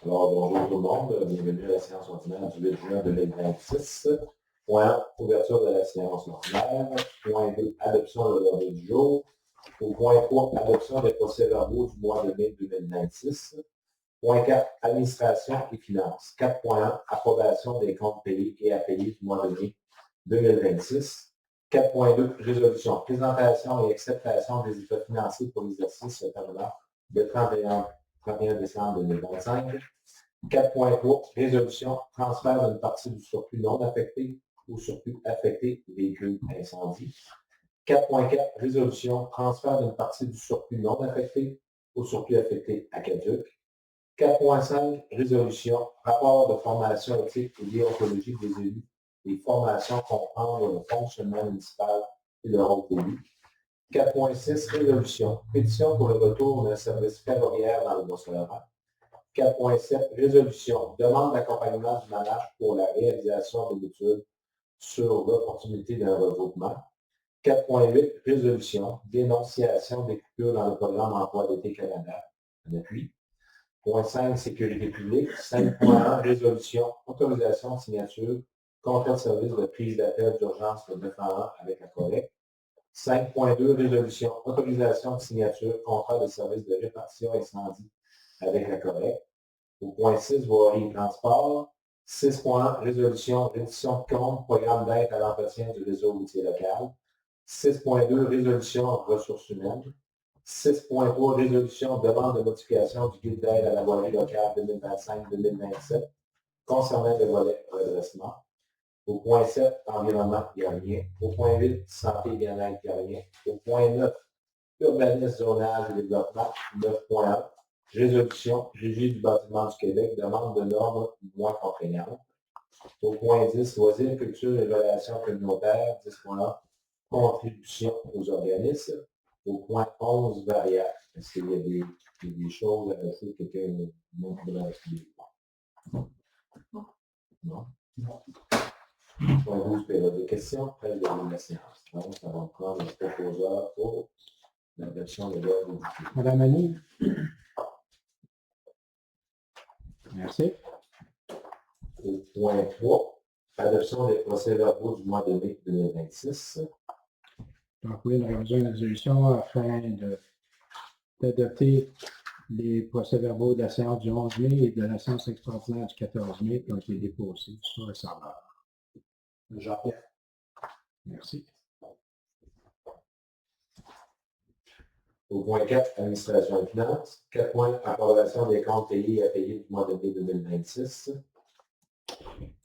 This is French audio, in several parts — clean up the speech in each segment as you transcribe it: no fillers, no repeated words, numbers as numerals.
Alors, bonjour tout le monde, bienvenue à la séance ordinaire du 8 juin 2026. Point 1, ouverture de la séance ordinaire. Point 2, adoption de l'ordre du jour. Au point 3, adoption des procès-verbaux du mois de mai 2026. Point 4, administration et finances. 4.1, approbation des comptes payés et à payer du mois de mai 2026. 4.2, résolution, présentation et acceptation des états financiers pour l'exercice terminant le 31 décembre 2025. 4.3, résolution, transfert d'une partie du surplus non affecté au surplus affecté véhicule incendie. 4.4, résolution, transfert d'une partie du surplus non affecté au surplus affecté à Caduc. 4.5, résolution, rapport de formation éthique et déontologique des élus, des formations comprendre le fonctionnement municipal et le rôle d'élu. 4.6, résolution, pétition pour le retour d'un service ferroviaire dans le Bas-Saint-Laurent. 4.7, résolution, demande d'accompagnement du manage pour la réalisation de l'étude sur l'opportunité d'un regroupement. 4.8, résolution, dénonciation des coupures dans le programme Emploi d'été Canada, en appui. Point 5, sécurité publique. 5.1, résolution, autorisation de signature, contrat de service de prise d'appel d'urgence le 911 avec la Corée. 5.2, résolution, autorisation de signature, contrat de service de répartition incendie avec la Corée. Au point 6, voirie et transport. 6.1, résolution, reddition de compte, programme d'aide à l'entretien du réseau routier local. 6.2, résolution, ressources humaines. 6.3, résolution, demande de modification du guide d'aide à la voirie locale 2025-2027 concernant le volet redressement. Au point 7, environnement, il n'y a rien. Au point 8, santé et bien-être, il n'y a rien. Au point 9, urbanisme, zonage et développement, 9.1. Résolution, Régie du bâtiment du Québec, demande de normes moins contraignantes. Au point 10, loisirs, culture et relations communautaires, 10.1. Contribution aux organismes. Au point 11, variables. Est-ce qu'il y a des choses à rajouter que quelqu'un ne voudrait rajouter? Non. Point 12, période de questions, après la séance. Donc, ça va prendre le proposeur pour l'adoption de l'ordre du jour. Madame Annie. Merci. Au point 3, adoption des procès-verbaux du mois de mai 2026. Donc, oui, nous avons besoin d'une résolution afin d'adopter les procès-verbaux de la séance du 11 mai et de la séance extraordinaire du 14 mai qui ont été déposés sur le serveur. Jean-Pierre. Merci. Au point 4, administration et finances. 4 points, approbation des comptes payés et à payer du mois de mai 2026.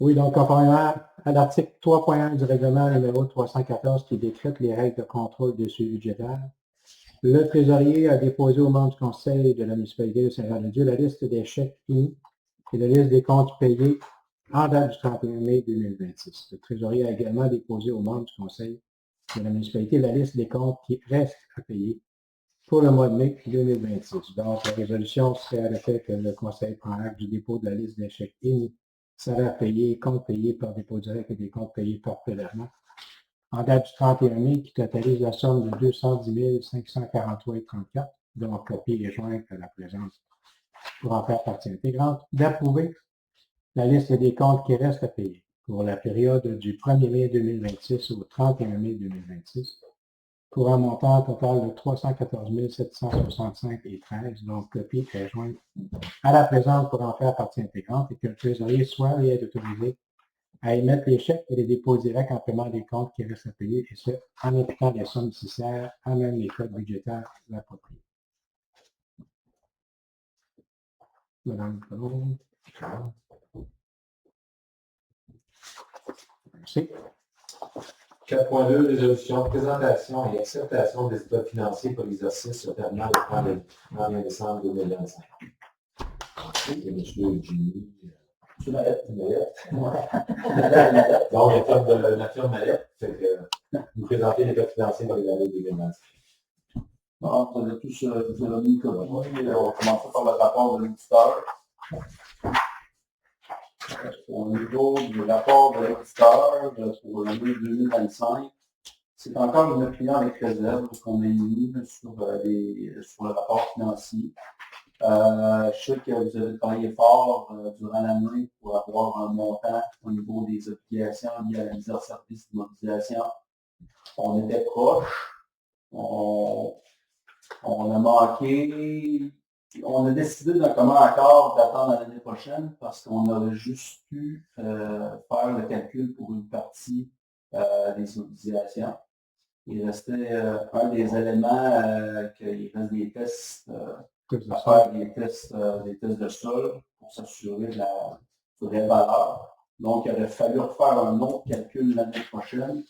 Oui, donc, conformément à l'article 3.1 du règlement numéro 314 qui décrète les règles de contrôle de suivi budgétaire, le trésorier a déposé aux membres du conseil de la municipalité de Saint-Jean-de-Dieu la liste des chèques émis et la liste des comptes payés en date du 31 mai 2026. Le trésorier a également déposé aux membres du conseil de la municipalité la liste des comptes qui restent à payer pour le mois de mai 2026. Donc, la résolution serait à l'effet que le conseil prend acte du dépôt de la liste des chèques émis, salaires payés, comptes payés par dépôt direct et des comptes payés par prélèvement en date du 31 mai qui totalise la somme de 210 543,34, donc copier et joindre à la présente pour en faire partie intégrante, d'approuver la liste des comptes qui restent à payer pour la période du 1er mai 2026 au 31 mai 2026 pour un montant total de 314 765,13, donc copier et joindre à la présente pour en faire partie intégrante et que le trésorier soit et est autorisé à émettre les chèques et les dépôts directs en paiement des comptes qui restent à payer, et ce, en imputant les sommes nécessaires à même les codes budgétaires appropriés. Madame Colombe. Merci. 4.2, résolution, présentation et acceptation des états financiers pour l'exercice se terminant le 31 décembre 2025. Et M. Jimmy. Tu Mallette? Donc, la firme Mallette, c'est que vous présentez l'état financier pour l'année 2025. Bon, vous avez tous mis comme moi. On va commencer par le rapport de l'auditeur. Au niveau du rapport de l'auditeur pour l'année 2025, c'est encore une opinion avec réserve qu'on a émise sur le rapport financier. Je sais que vous avez travaillé fort durant l'année pour avoir un montant au niveau des obligations liées à la mise en service d'immobilisation. On était proche. On a manqué. On a décidé d'un commun accord d'attendre l'année prochaine parce qu'on aurait juste pu faire le calcul pour une partie des immobilisations. Il restait un des éléments qu'il reste des tests à faire, des tests de sol pour s'assurer de la vraie valeur. Donc, il aurait fallu refaire un autre calcul l'année prochaine.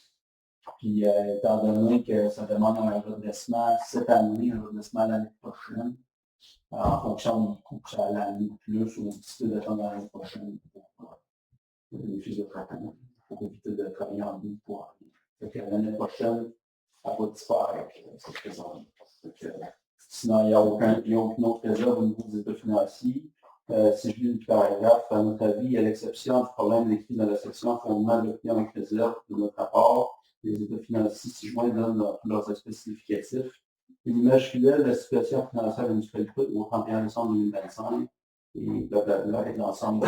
Puis, étant donné que ça demande un redressement cette année, un redressement l'année prochaine, en fonction du coût que ça allait aller plus, on a décidé d'attendre l'année prochaine pour le bénéfice de traitement, pour éviter de travailler en double pour rien. Donc, l'année prochaine, elle va disparaître, cette réserve. Sinon, il n'y a aucune autre réserve au niveau des états financiers. Si je lis le paragraphe, à notre avis, à l'exception du problème décrit dans la section fondement de l'opinion avec réserve de notre rapport, les états financiers ci-joints donnent dans tous leurs aspects significatifs une image fidèle de la situation financière de la municipalité au 31 décembre 2025 et blablabla et l'ensemble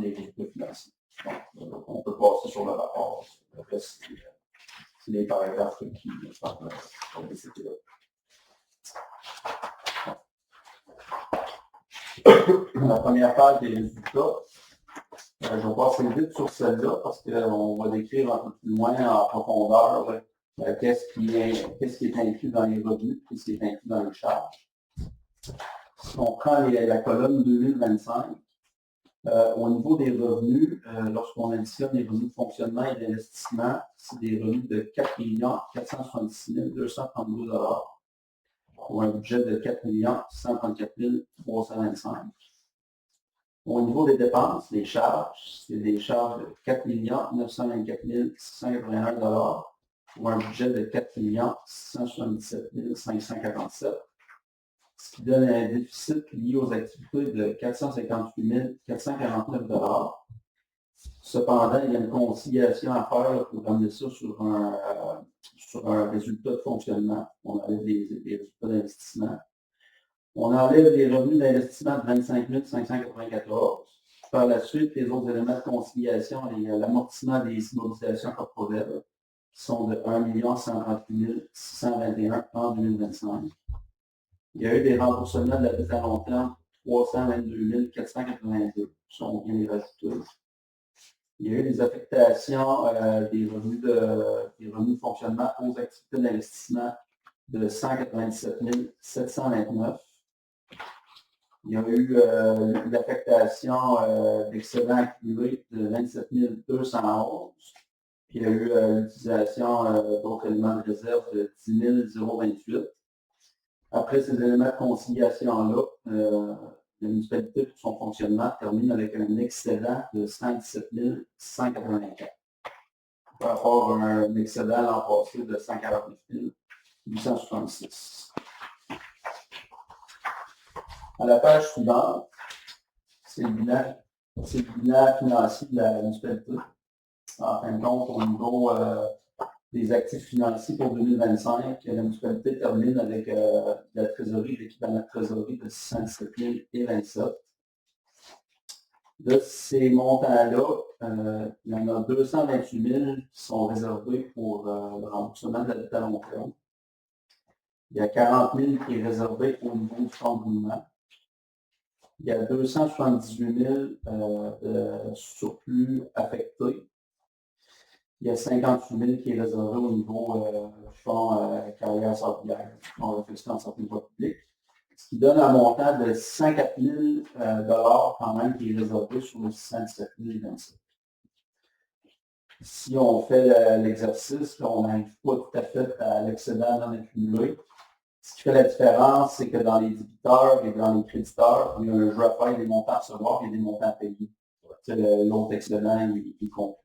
des états financiers. Donc, on peut passer sur le rapport. Après, c'est les paragraphes qui parlent de ces là. La première page des résultats. Je vais passer vite sur celle-là parce qu'on va décrire un peu plus loin en profondeur qu'est-ce qui est inclus dans les revenus, qu'est-ce qui est inclus dans les charges. Si on prend la colonne 2025, au niveau des revenus, lorsqu'on additionne les revenus de fonctionnement et d'investissement, c'est des revenus de 4 466 232 $ pour un budget de 4 134 325. Au niveau des dépenses, les charges, c'est des charges de 4 924 681 $ pour un budget de 4 677 547, ce qui donne un déficit lié aux activités de 458 449 $. Cependant, il y a une conciliation à faire pour ramener ça sur un résultat de fonctionnement. On enlève les résultats d'investissement. On enlève les revenus d'investissement de 25 594. Par la suite, les autres éléments de conciliation et l'amortissement des immobilisations corporelles qui sont de 1 138 621 en 2025. Il y a eu des remboursements de la dette à long terme, 322 482, qui sont bien rajoutés. Il y a eu des affectations des revenus de fonctionnement aux activités d'investissement de 197 729. Il y a eu l'affectation d'excédents accumulés de 27 211. Puis il y a eu l'utilisation d'autres éléments de réserve de 10 028. Après ces éléments de conciliation-là, la municipalité, pour son fonctionnement, termine avec un excédent de 117 184 par rapport à un excédent l'an passé de 149 866. À la page suivante, c'est le bilan financier de la municipalité. En fin de compte, au niveau des actifs financiers pour 2025, la municipalité termine avec la trésorerie, l'équivalent de trésorerie de 617 027. De ces montants-là, il y en a 228 000 qui sont réservés pour le remboursement de la dette à long terme. Il y a 40 000 qui est réservé au niveau du fonds de roulement. Il y a 278 000 de surplus affectés. Il y a 58 000 qui est réservé au niveau du fonds carrière sablière, du fonds réflexion en santé publique, ce qui donne un montant de 104 000 $ quand même qui est réservé sur les 617 027. Si on fait l'exercice, on n'arrive pas tout à fait à l'excédent non accumulé. Ce qui fait la différence, c'est que dans les débiteurs et dans les créditeurs, il y a un jeu à faire, des montants à recevoir et des montants à payer. L'autre excédent, il compte.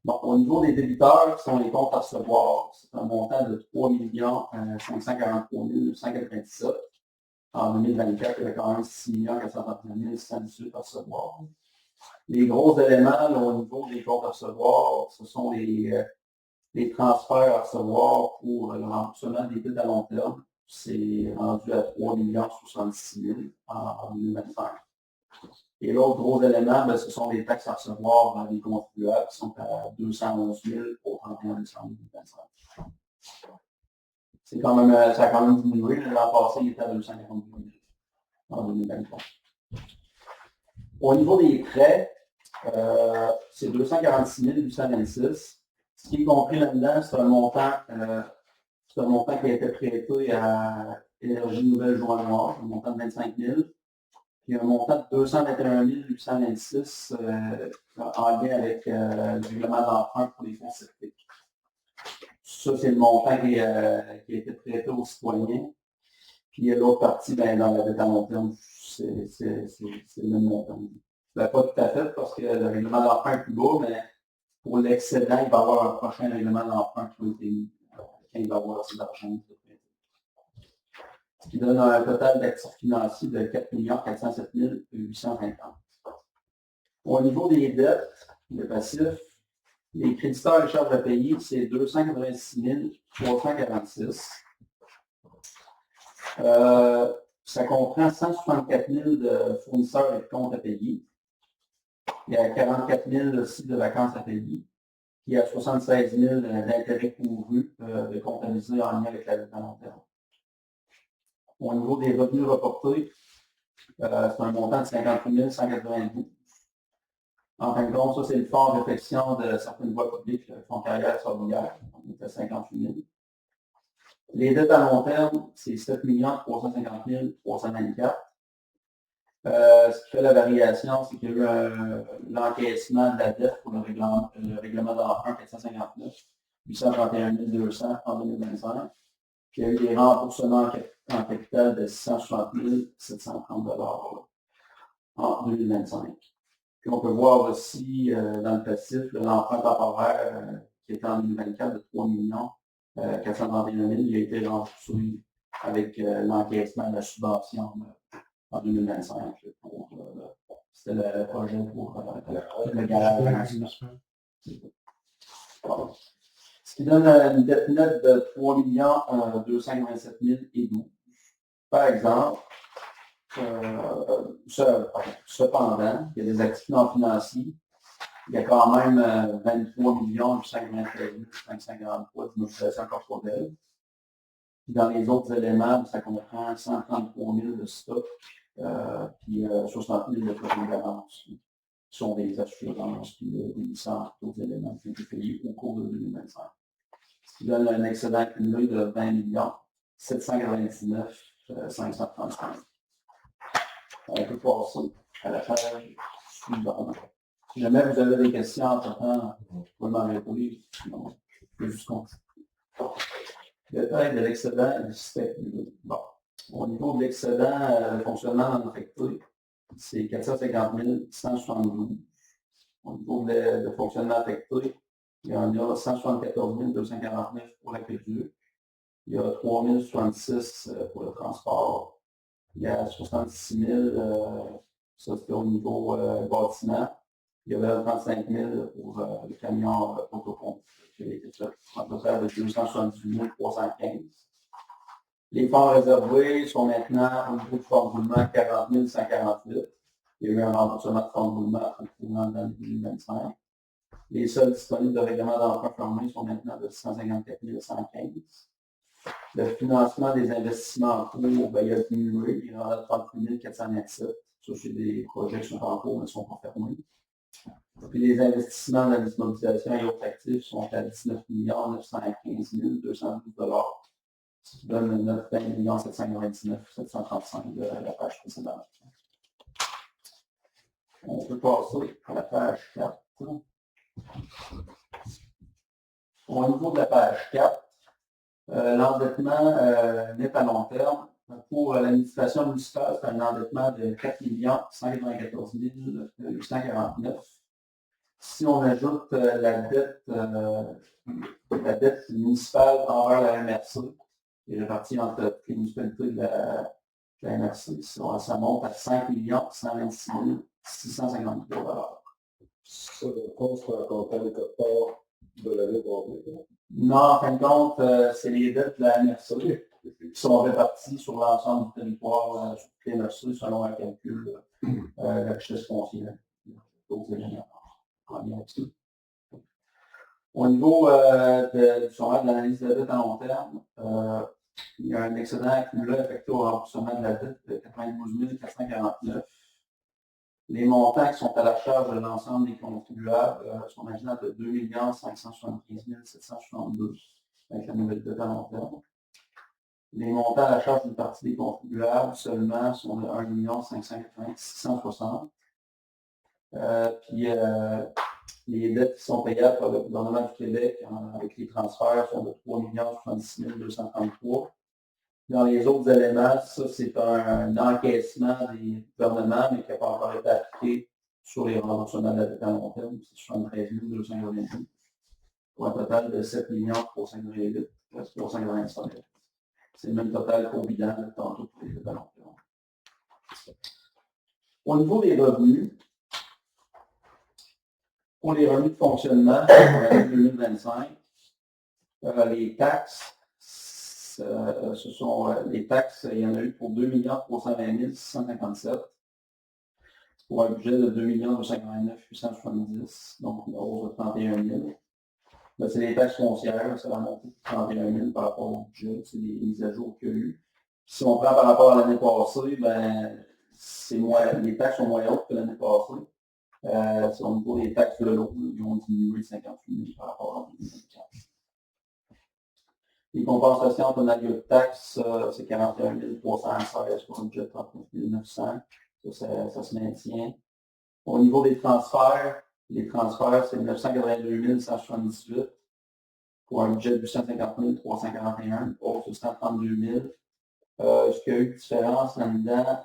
Bon, au niveau des débiteurs, qui sont les comptes à recevoir, c'est un montant de 3 543 997. En 2024, il y a quand même 6 439 118 à recevoir. Les gros éléments là, au niveau des comptes à recevoir, ce sont les transferts à recevoir pour le remboursement des dettes à long terme. c'est rendu à 3 066 000 en 2025. Et l'autre gros élément, ben, ce sont les taxes à recevoir dans les contribuables qui sont à 211 000 au 31 décembre 2025. C'est quand même, ça a quand même diminué. L'an passé, il était à 242 000 en 2023. Au niveau des prêts, c'est 246 826. Ce qui est compris là-dedans, c'est un montant qui a été prêté à Énergie Nouvelle Joie Noire, un montant de 25 000. Puis un montant de 221 826 en lien avec le règlement d'emprunt pour les fonds sceptiques. Ça, c'est le montant qui a été prêté aux citoyens. Puis l'autre partie, ben, dans la dette à long terme, c'est le même montant. Ben, pas tout à fait, parce que le règlement d'emprunt est plus bas, mais pour l'excédent, il va y avoir un prochain règlement d'emprunt qui va être émis quand il va y avoir assez d'argent. Ce qui donne un total d'actifs financiers de 4 407 850. Au niveau des dettes, le passif, les créditeurs et charges à payer, c'est 286 346. Ça comprend 164 000 de fournisseurs et de comptes à payer. Il y a 44 000 aussi de vacances à payer. Il y a 76 000 d'intérêts courus de comptabiliser en lien avec la dette à long terme. Au niveau des revenus reportés, c'est un montant de 58 192. En fin de compte, ça, c'est le fonds de réflexion de certaines voies publiques, le fonds carrière solidaire, on est à 58 000. Les dettes à long terme, c'est 7 350 324. Ce qui fait la variation, c'est qu'il y a eu l'encaissement de la dette pour le règlement d'emprunt 459, 831 200 en 2025. Puis il y a eu des remboursements en capital de 660 730 en 2025. Puis on peut voir aussi dans le passif l'emprunt temporaire qui était en 2024 de 3 431 000, il a été remboursé avec l'encaissement de la subvention en 2025. C'était le projet pour le garage. Ce qui donne une dette nette de 3 227 012. Par exemple, cependant, il y a des actifs non financiers. Il y a quand même 23 893 543 d'immobilisation corporelle. Dans les autres éléments, ça comprend 133 000 de stock, puis 60 000 de produits de balance, qui sont des assurances, puis des licences, d'autres éléments qui ont été payés au cours de 2025. Ce qui donne un excédent accumulé de 20 799 535. On peut passer à la page suivante. Si jamais vous avez des questions entre-temps, vous pouvez m'en répondre. Sinon, je peux juste continuer. Détail de l'excédent et du système. Bon. Au niveau de l'excédent, le fonctionnement non affecté, c'est 450 172. Au niveau de fonctionnement affecté, il y en a 174 249 pour l'aqueduc. Il y a 3 066 pour le transport. Il y a 66 000, ça c'était au niveau bâtiment. Il y avait 35 000 pour le camion autopompe qui a été fait, en total de 278 315. Les fonds réservés sont maintenant au niveau du fonds de roulement 40 148. Il y a eu un remboursement de fonds de roulement dans l'année 2025. Les soldes disponibles de règlement d'emprunt fermé sont maintenant de 154 115. Le financement des investissements en cours, ben, il a diminué, il est rendu à 38 427. Ça, c'est des projets qui sont en cours, mais ne sont pas fermés. Puis les investissements dans l'immobilisation et autres actifs sont à 19 915 212 ce qui donne une note de 20 799 735 de la page précédente. On peut passer à la page 4. Au niveau de la page 4, l'endettement net à long terme, pour l'administration municipale, c'est un endettement de 4 194 849. Si on ajoute la dette municipale envers la MRC, qui est répartie entre toutes les municipalités de la MRC, ça monte à 5 126 653 Ça, le fond, c'est un comptant de code part de l'année complète. Non, en fin de compte, c'est les dettes de la MRC. qui sont répartis sur l'ensemble du territoire, sur toutes les nurseries, selon un calcul de la richesse foncière. D'autres éléments en lien avec ça. Au niveau du sommet de l'analyse de la dette à long terme, il y a un excédent accumulé affecté au remboursement de la dette de 92 449. Les montants qui sont à la charge de l'ensemble des contribuables sont maintenant de 2 575 762 avec la nouvelle dette à long terme. Les montants à la charge d'une partie des contribuables seulement sont de 1 580 660. Puis les dettes qui sont payables par le gouvernement du Québec avec les transferts sont de 3 76 233. Dans les autres éléments, ça c'est un encaissement des gouvernements, mais qui n'a pas encore été appliqué sur les remboursements de la dette à long terme. C'est 73 288 pour un total de 7 388 325. C'est le même total qu'au bilan de tantôt pour les dettes à long terme. Au niveau des revenus, pour les revenus de fonctionnement pour l'année 2025, les taxes, ce sont les taxes, il y en a eu pour 2 320 657, pour un budget de 2 289 870, donc une hausse de 31 000. Ben, c'est les taxes foncières, ça va monter de 31 000 par rapport au budget, c'est les mises à jour qu'il y a eu. Puis si on prend par rapport à l'année passée, ben, les taxes sont moins hautes que l'année passée. Au niveau des taxes de l'eau, ils ont diminué de 58 000 par rapport à 2024. Les compensations en tonalité de taxes, c'est 41 316 pour un budget de 39 900. Ça se maintient. Au niveau des transferts, les transferts, c'est 982 178 pour un budget de 850 341, une hausse de 132 000. Ce qu'il y a eu de différence là-dedans,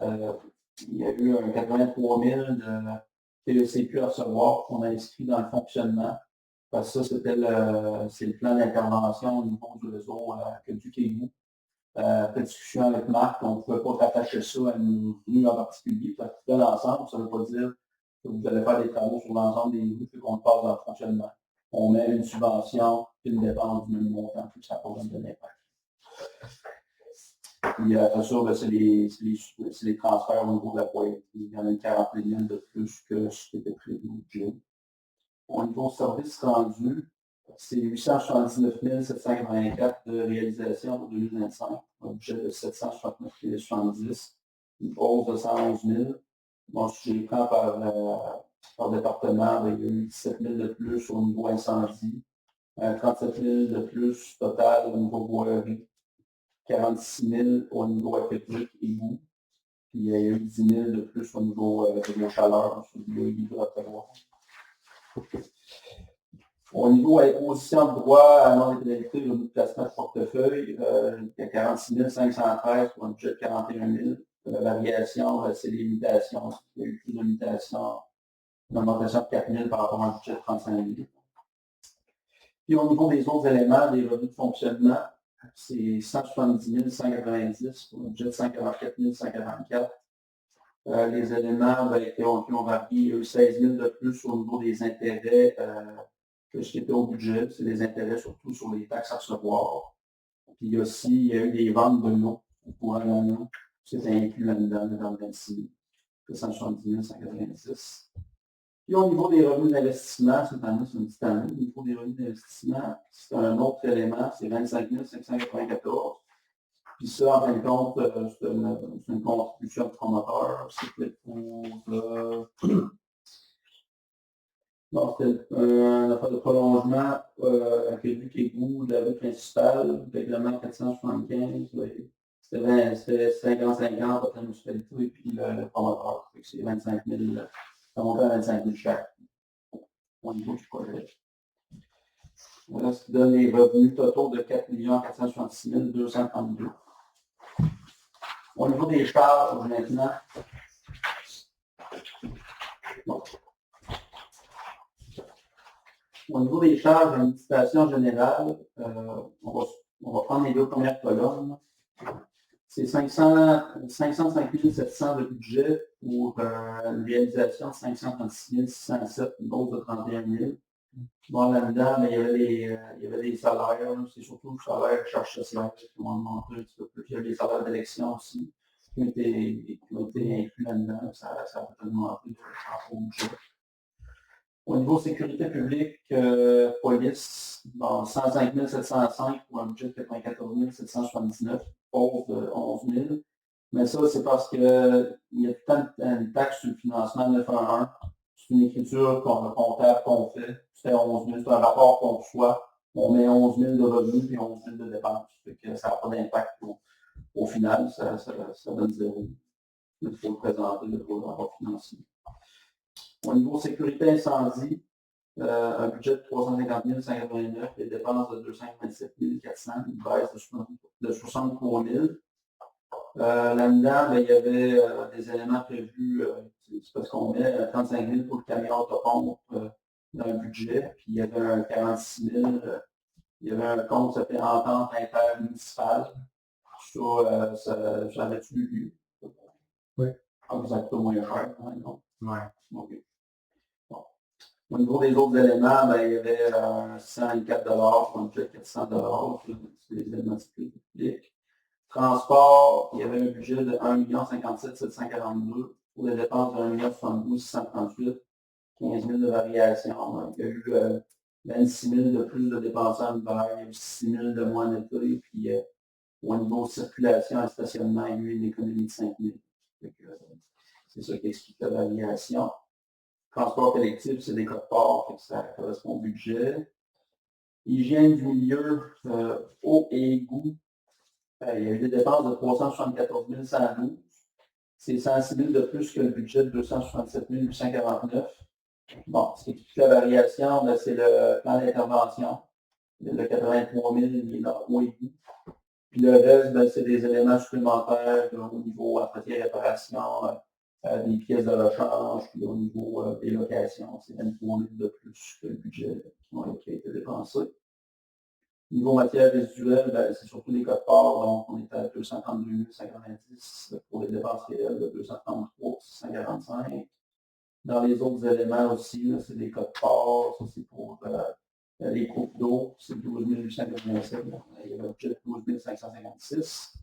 il y a eu un 83 000 de TECQ à recevoir qu'on a inscrit dans le fonctionnement. Parce que ça, c'est le plan d'intervention au niveau du réseau que du Québec. Après discussion avec Marc, on ne pouvait pas rattacher ça à une rue en particulier. Ça fait l'ensemble, ça ne veut pas dire que vous allez faire des travaux sur l'ensemble des rues et qu'on le passe dans le fonctionnement. On met une subvention et une dépense du même montant, puis ça n'a pas vraiment d'impact. Puis après ça, ben, c'est les transferts au niveau de la pointe. Il y en a une 40 000 de plus que ce qui était prévu au budget. Au niveau service rendu, c'est 879 784 de réalisation pour 2025, un budget de 769 070, une hausse de 111 000. Bon, si je les prends par département, ben, il y a eu 17 000 de plus au niveau incendie, 37 000 de plus total au niveau boirie, 46 000 au niveau aquatique et boue, puis il y a eu 10 000 de plus au niveau de la chaleur, sur le hydroaquatoire. Au niveau imposition de droit à non-pénalité, le de placement de portefeuille, il y a 46 513 pour un budget de 41 000. La variation, c'est les mutations. Il y a eu plus de mutations, une augmentation de 4 000 par rapport à un budget de 35 000. Puis au niveau des autres éléments, des revenus de fonctionnement, c'est 170 190 pour un budget de 144 144. Les éléments qui ont varié, il y a eu 16 000 de plus au niveau des intérêts que ce qui était au budget. C'est les intérêts surtout sur les taxes à recevoir. Puis il y a eu des ventes de lots au courant de l'année. C'était inclus là-dedans, dans le 26 170 186. Puis au niveau des revenus d'investissement, cette année, c'est une petite année. Au niveau des revenus d'investissement, c'est un autre élément, c'est 25 594. Puis ça, en fin de compte, c'est une contribution de promoteur. C'était pour c'était un affaire de prolongement prévu qui est goût de la rue principale, règlement 475. C'était 50-50 entre la municipalité et puis le promoteur. C'est 25 000, ça montait à 25 000 chaque au niveau du projet. Voilà ce qui donne les revenus totaux de 4 466 232. Au niveau des charges, maintenant, bon. Au niveau des charges d'administration générale, on va prendre les deux premières colonnes. C'est 505 700 de budget pour une réalisation de 536 607, une hausse de 31 000. Bon, là-dedans, mais il y avait des salaires, là. C'est surtout le salaire de charge sociale qui ont augmenté un petit peu plus. Il y a des salaires d'élection aussi qui ont été inclus là-dedans. Ça a augmenté au budget. Au niveau sécurité publique, police, bon, 105 705 pour un budget de 94 779, hausse de 11 000. Mais ça, c'est parce qu'il y a tout le temps une taxe sur le financement 911. C'est une écriture comptable qu'on fait. C'est 11 000, c'est un rapport qu'on reçoit. On met 11 000 de revenus et 11 000 de dépenses. Fait que ça n'a pas d'impact au final. Ça donne zéro. Il faut le présenter, le rapport financier. Au niveau sécurité incendie, un budget de 350 189, les dépenses de 227 400, une baisse de 63 000. Là-dedans, il y avait des éléments prévus, c'est parce qu'on met 35 000 pour le camion autopompe dans le budget, puis il y avait un 46 000, il y avait un compte qui s'appelait Entente intermunicipale. Ça, j'avais-tu lu? Oui. Ah, vous êtes au moins cher, hein, non? Oui. OK. Bon. Au niveau des autres éléments, il y avait 104 pour un budget de 400 c'est les éléments de sécurité publique. Transport, il y avait un budget de 1 57 742 pour des dépenses de 1 72 638, 15 000 de variation. Il y a eu 26 000 de plus de dépenses en hiver, il y a eu 6 000 de moins d'été, puis au niveau de circulation et stationnement, il y a eu une économie de 5 000. C'est ça qui explique la variation. Transport collectif, c'est des codes parts, ça correspond au budget. Hygiène du milieu, eau et égout. Il y a eu des dépenses de 374 112. C'est 106 000 de plus que le budget de 267 849. Bon, ce qui explique la variation, c'est le plan d'intervention. Le 83 000, il est dans eau et égout. Puis le reste, c'est des éléments supplémentaires au niveau entretien et réparation, des pièces de rechange, puis au niveau des locations. C'est 23 000 de plus que le budget qui a été dépensé. Niveau matière résiduelle, c'est surtout des codes parts, donc on est à 232 090 pour les dépenses réelles de 233 645. Dans les autres éléments aussi, c'est des codes parts, ça c'est pour les coupes d'eau, c'est 12 887, il y a un budget de 12 556.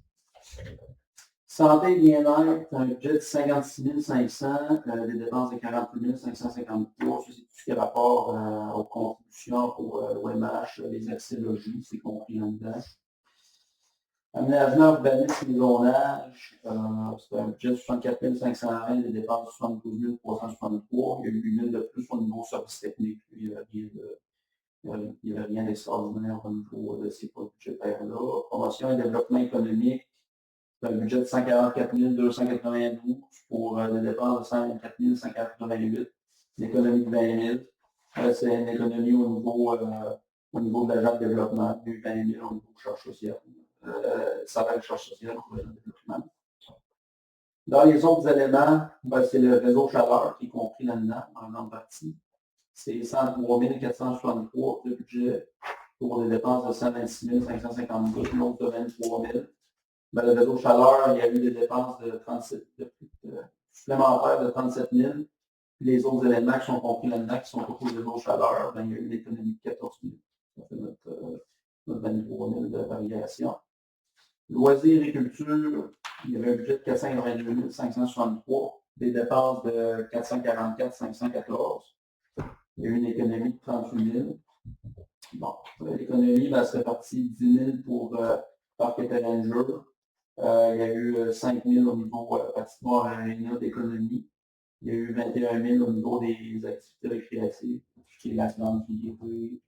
Santé et bien-être, un budget de 56 500, des dépenses de 48 553, c'est tout ce qui est rapport aux contributions pour l'OMH, les accès logis, c'est compris là-dedans. Aménagement, urbanisme et zonage, c'est un budget de 64 520, des dépenses de 72 363, il y a eu 8 000 de plus au niveau service technique, il n'y avait rien d'extraordinaire au niveau de ces budgétaires-là. Promotion et développement économique, c'est un budget de 144 292 pour des dépenses de 124 188, l'économie de 20 000. C'est une économie au niveau de l'agent de développement, du 20 000 au niveau de charge sociale. Salaire de charge sociale pour le développement. Dans les autres éléments, c'est le réseau chaleur qui est compris là-dedans, en grande partie. C'est 103 463 de budget pour des dépenses de 126 552, l'autre de 23 000. Le réseau chaleur, il y a eu des dépenses supplémentaires de 37 000. Les autres éléments qui sont compris là-dedans, qui sont autour du réseau chaleur, il y a eu une économie de 14 000. Ça fait notre 23 000 de variation. Loisirs et culture, il y avait un budget de 482 563, des dépenses de 444 514. Il y a eu une économie de 38 000. Bon, l'économie, c'est réparti 10 000 pour parc et terrain de jeu. Il y a eu 5 000 au niveau patinoire aréna d'économie. Il y a eu 21 000 au niveau des activités récréatives, qui est la grande filière, puis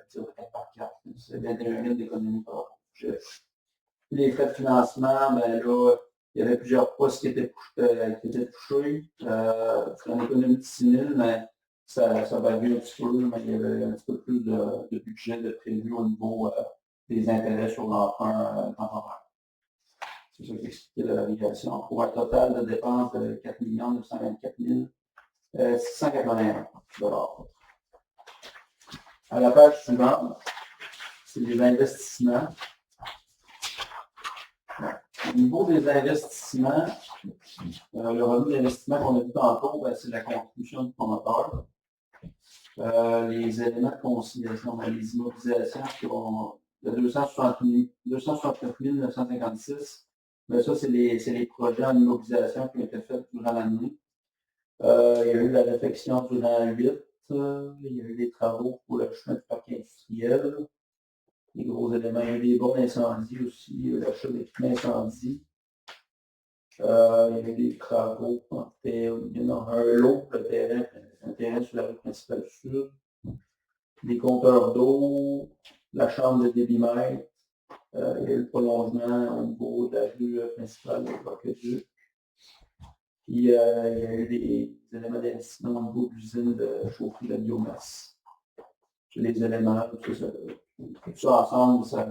tir de 4 par 4. C'est 21 000 d'économie par rapport au budget. Les frais de financement, là, il y avait plusieurs postes qui étaient touchés. C'est une économie de 6 000, mais ça varie un petit peu, mais il y avait un petit peu plus de budget de prévu au niveau des intérêts sur l'emprunt temporaire. C'est ça qui expliquait la variation. Pour un total de dépenses de 4 924 681 $. À la page suivante, c'est les investissements. Au niveau des investissements, le revenu d'investissement qu'on a vu tantôt, c'est la contribution du promoteur. Les éléments de conciliation, les immobilisations qui ont de 269 956, mais ça, c'est les projets en immobilisation qui ont été faits durant l'année. Il y a eu la réfection durant 8, il y a eu des travaux pour le chemin de parc industriel, les gros éléments, il y a eu des bornes d'incendie aussi, l'achat d'équipements incendie. Il y a eu des travaux, il y en a un lot, un terrain sur la rue principale sud, des compteurs d'eau, la chambre de débitmètre, il y a eu le prolongement au niveau de la rue principale de Aqueduc. Puis il y a eu des éléments d'investissement au niveau de l'usine de chaufferie de biomasse. Les éléments, tout ça ensemble, ça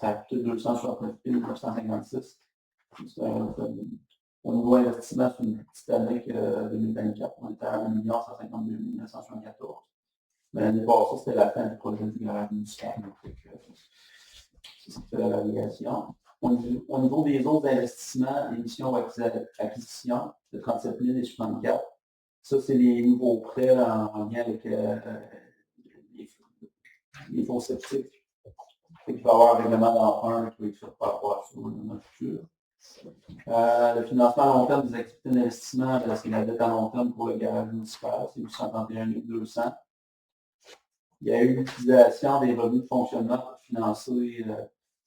a coûté 269 956. Au niveau investissement, c'est une petite année que 2024, on était à 1 152 974. Mais l'année passée, c'était la fin du projet du garage municipal. C'est la validation. Au niveau des autres investissements, émissions acquisitions de 37 000 et 64, ça, c'est les nouveaux prêts en lien avec les fonds sceptiques. Il va y avoir un règlement d'emprunt qui va être fait par rapport à ça dans notre futur. Le financement à long terme des activités d'investissement, c'est la dette à long terme pour le garage municipal, c'est 831 200. Il y a eu l'utilisation des revenus de fonctionnement pour financer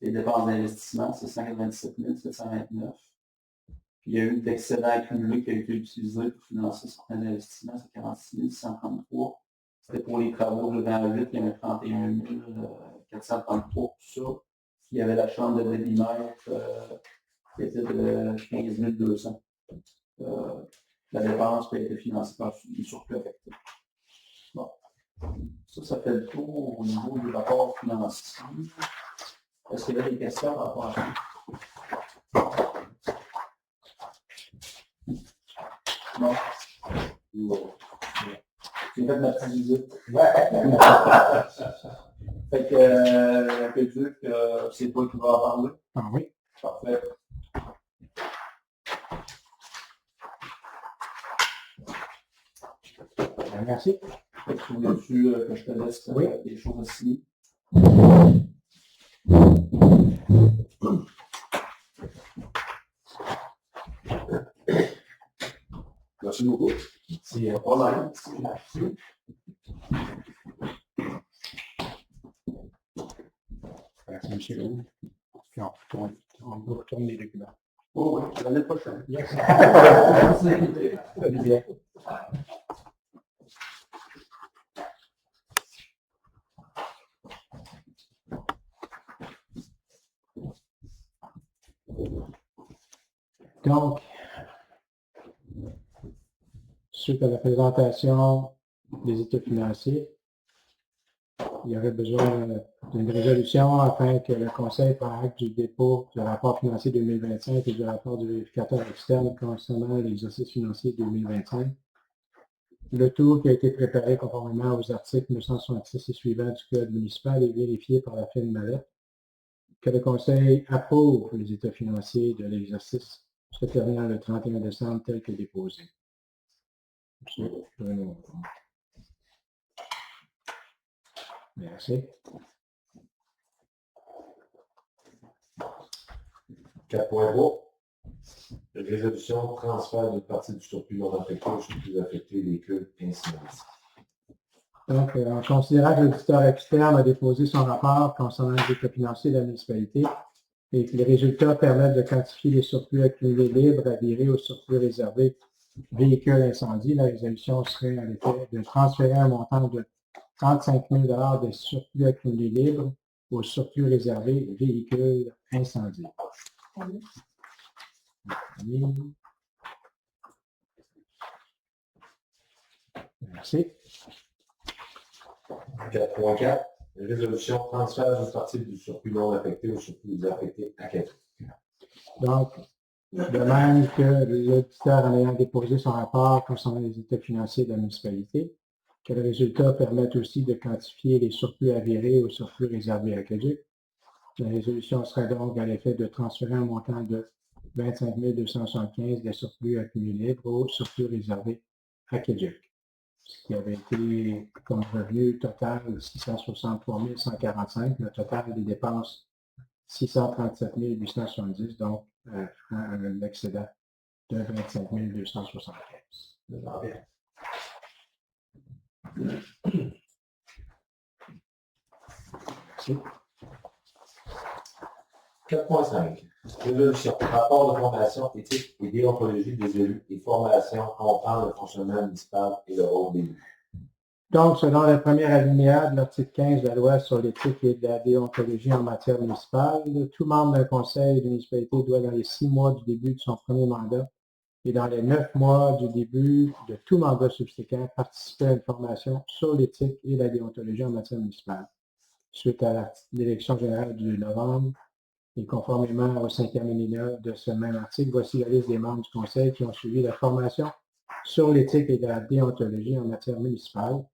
les dépenses d'investissement, c'est 197 729. Puis il y a eu d'excédent accumulé qui a été utilisé pour financer certains investissements, c'est 46 133. C'était pour les travaux de 28, il y avait 31 433 pour tout ça. Il y avait la chambre de débitmètre qui était de 15 200. La dépense qui a été financée par les surplus affectés. Bon. Ça fait le tour au niveau du rapport financier. Est-ce qu'il y a des questions par rapport à ça? Non? Non. J'ai fait ma petite visite. Fait que, Aqueduc, c'est toi qui vas en parler? Ah oui. Parfait. Merci. Fait que tu voulais-tu que je te laisse des choses à signer? Merci beaucoup. C'est un problème. Merci, M. Leroux. Puis on vous retourne les documents. Oh oui, l'année prochaine. Yes. Merci. Salut bien. Donc, suite à la présentation des états financiers, il y aurait besoin d'une résolution afin que le Conseil prenne acte du dépôt du rapport financier 2025 et du rapport du vérificateur externe concernant l'exercice financier 2025. Le tout qui a été préparé conformément aux articles 966 et suivants du Code municipal est vérifié par la firme Mallette. Que le Conseil approuve les états financiers de l'exercice se terminant le 31 décembre tel que déposé. Merci. 4.3. Résolution de transfert d'une partie du surplus non affecté au surplus affecté des cultes ainsi ainsi. Donc, en considérant que l'auditeur externe a déposé son rapport concernant les états financiers de la municipalité et que les résultats permettent de quantifier les surplus accumulés libres à virer au surplus réservé véhicule incendie, la résolution serait à l'effet de transférer un montant de 35 000 de surplus accumulés libres au surplus réservé véhicule incendie. Merci. 4.4. Résolution de transfert d'une partie du surplus non affecté au surplus affecté à quelqu'un. Donc, de même que l'auditeur en ayant déposé son rapport concernant les états financiers de la municipalité, que le résultat permette aussi de quantifier les surplus avérés au surplus réservé à Aqueduc. La résolution serait donc à l'effet de transférer un montant de 25 275 des surplus accumulés libres au surplus réservé à Aqueduc. ce qui avait été comme revenu total 663 145, le total des dépenses 637 870, donc un excédent de 25 275. Merci. 4.5. Résolution. Rapport de formation éthique et déontologie des élus et formation comprend le fonctionnement municipal et le rôle d'élu. Donc, selon le premier alinéa de l'article 15 de la loi sur l'éthique et de la déontologie en matière municipale, tout membre d'un conseil de municipalité doit, dans les 6 mois du début de son premier mandat et dans les 9 mois du début de tout mandat subséquent, participer à une formation sur l'éthique et la déontologie en matière municipale. Suite à l'élection générale du novembre, et conformément au 5e alinéa de ce même article, voici la liste des membres du conseil qui ont suivi la formation sur l'éthique et la déontologie en matière municipale,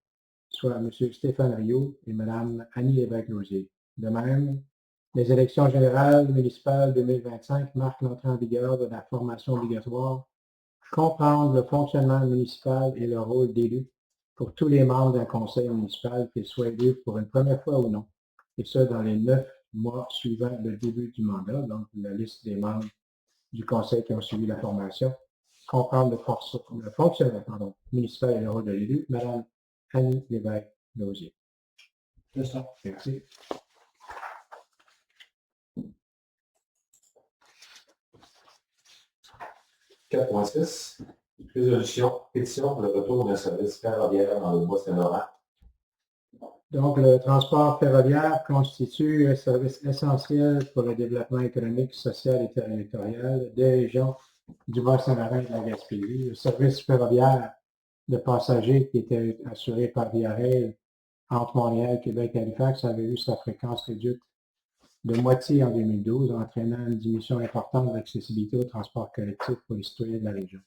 soit M. Stéphane Rioux et Mme Annie Lévesque-Lausier. De même, les élections générales municipales 2025 marquent l'entrée en vigueur de la formation obligatoire, comprendre le fonctionnement municipal et le rôle d'élu pour tous les membres d'un conseil municipal, qu'ils soient élus pour une première fois ou non, et ce, dans les 9 mois suivant le début du mandat, donc la liste des membres du conseil qui ont suivi la formation, comprendre le fonctionnement municipal et le rôle de l'élu, Mme Annie Lévesque-Lausier. C'est ça. Merci. « 4.6. Résolution. Pétition pour le retour d'un service ferroviaire dans le Bois-Saint-Laurent. Donc, le transport ferroviaire constitue un service essentiel pour le développement économique, social et territorial des régions du Bas-Saint-Laurent et de la Gaspésie. Le service ferroviaire de passagers qui était assuré par Via Rail entre Montréal, Québec et Halifax avait eu sa fréquence réduite de moitié en 2012, entraînant une diminution importante de l'accessibilité au transport collectif pour les citoyens de la région.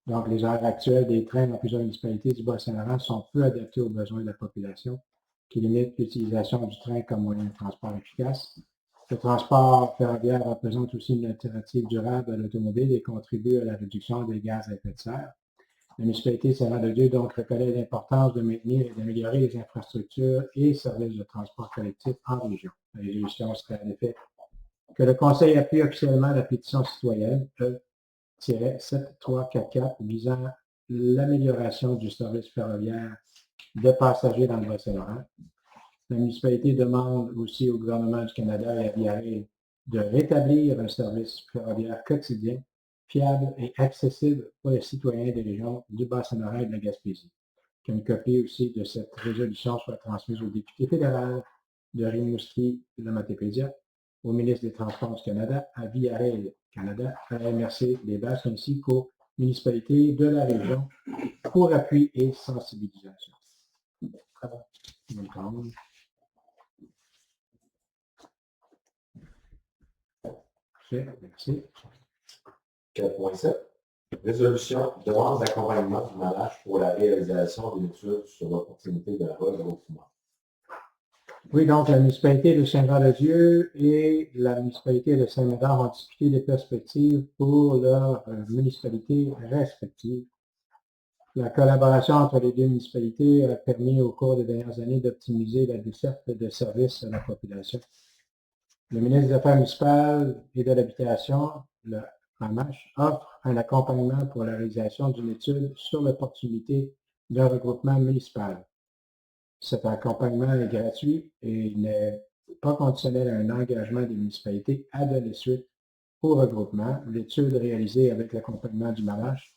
Donc, les horaires actuels des trains dans plusieurs municipalités du Bas-Saint-Laurent sont peu adaptés aux besoins de la population, qui limitent l'utilisation du train comme moyen de transport efficace. Le transport ferroviaire représente aussi une alternative durable à l'automobile et contribue à la réduction des gaz à effet de serre. La municipalité de Saint-Jean-de-Dieu donc reconnaît l'importance de maintenir et d'améliorer les infrastructures et services de transport collectif en région. La résolution serait en effet que le Conseil appuie officiellement la pétition citoyenne E-7344 visant l'amélioration du service ferroviaire de passagers dans le Bas-Saint-Laurent. La municipalité demande aussi au gouvernement du Canada et à Via Rail de rétablir un service ferroviaire quotidien, fiable et accessible pour les citoyens des régions du Bas-Saint-Laurent et de la Gaspésie. Qu'une copie aussi de cette résolution soit transmise au député fédéral de Rimouski, le Matépédia, au ministre des Transports du Canada, à Via Rail Canada, à la MRC des Basques ainsi qu'aux municipalités de la région pour appui et sensibilisation. Merci. 4.7. Résolution. Demande d'accompagnement du manage pour la réalisation d'une étude sur l'opportunité d'un regroupement. Oui, donc la municipalité de Saint-Jean-de-Dieu et la municipalité de Saint-Médard ont discuté des perspectives pour leurs municipalités respectives. La collaboration entre les deux municipalités a permis au cours des dernières années d'optimiser la desserte de services à la population. Le ministre des Affaires municipales et de l'Habitation, le MAMACH, offre un accompagnement pour la réalisation d'une étude sur l'opportunité d'un regroupement municipal. Cet accompagnement est gratuit et n'est pas conditionnel à un engagement des municipalités à donner suite au regroupement. L'étude réalisée avec l'accompagnement du MAMACH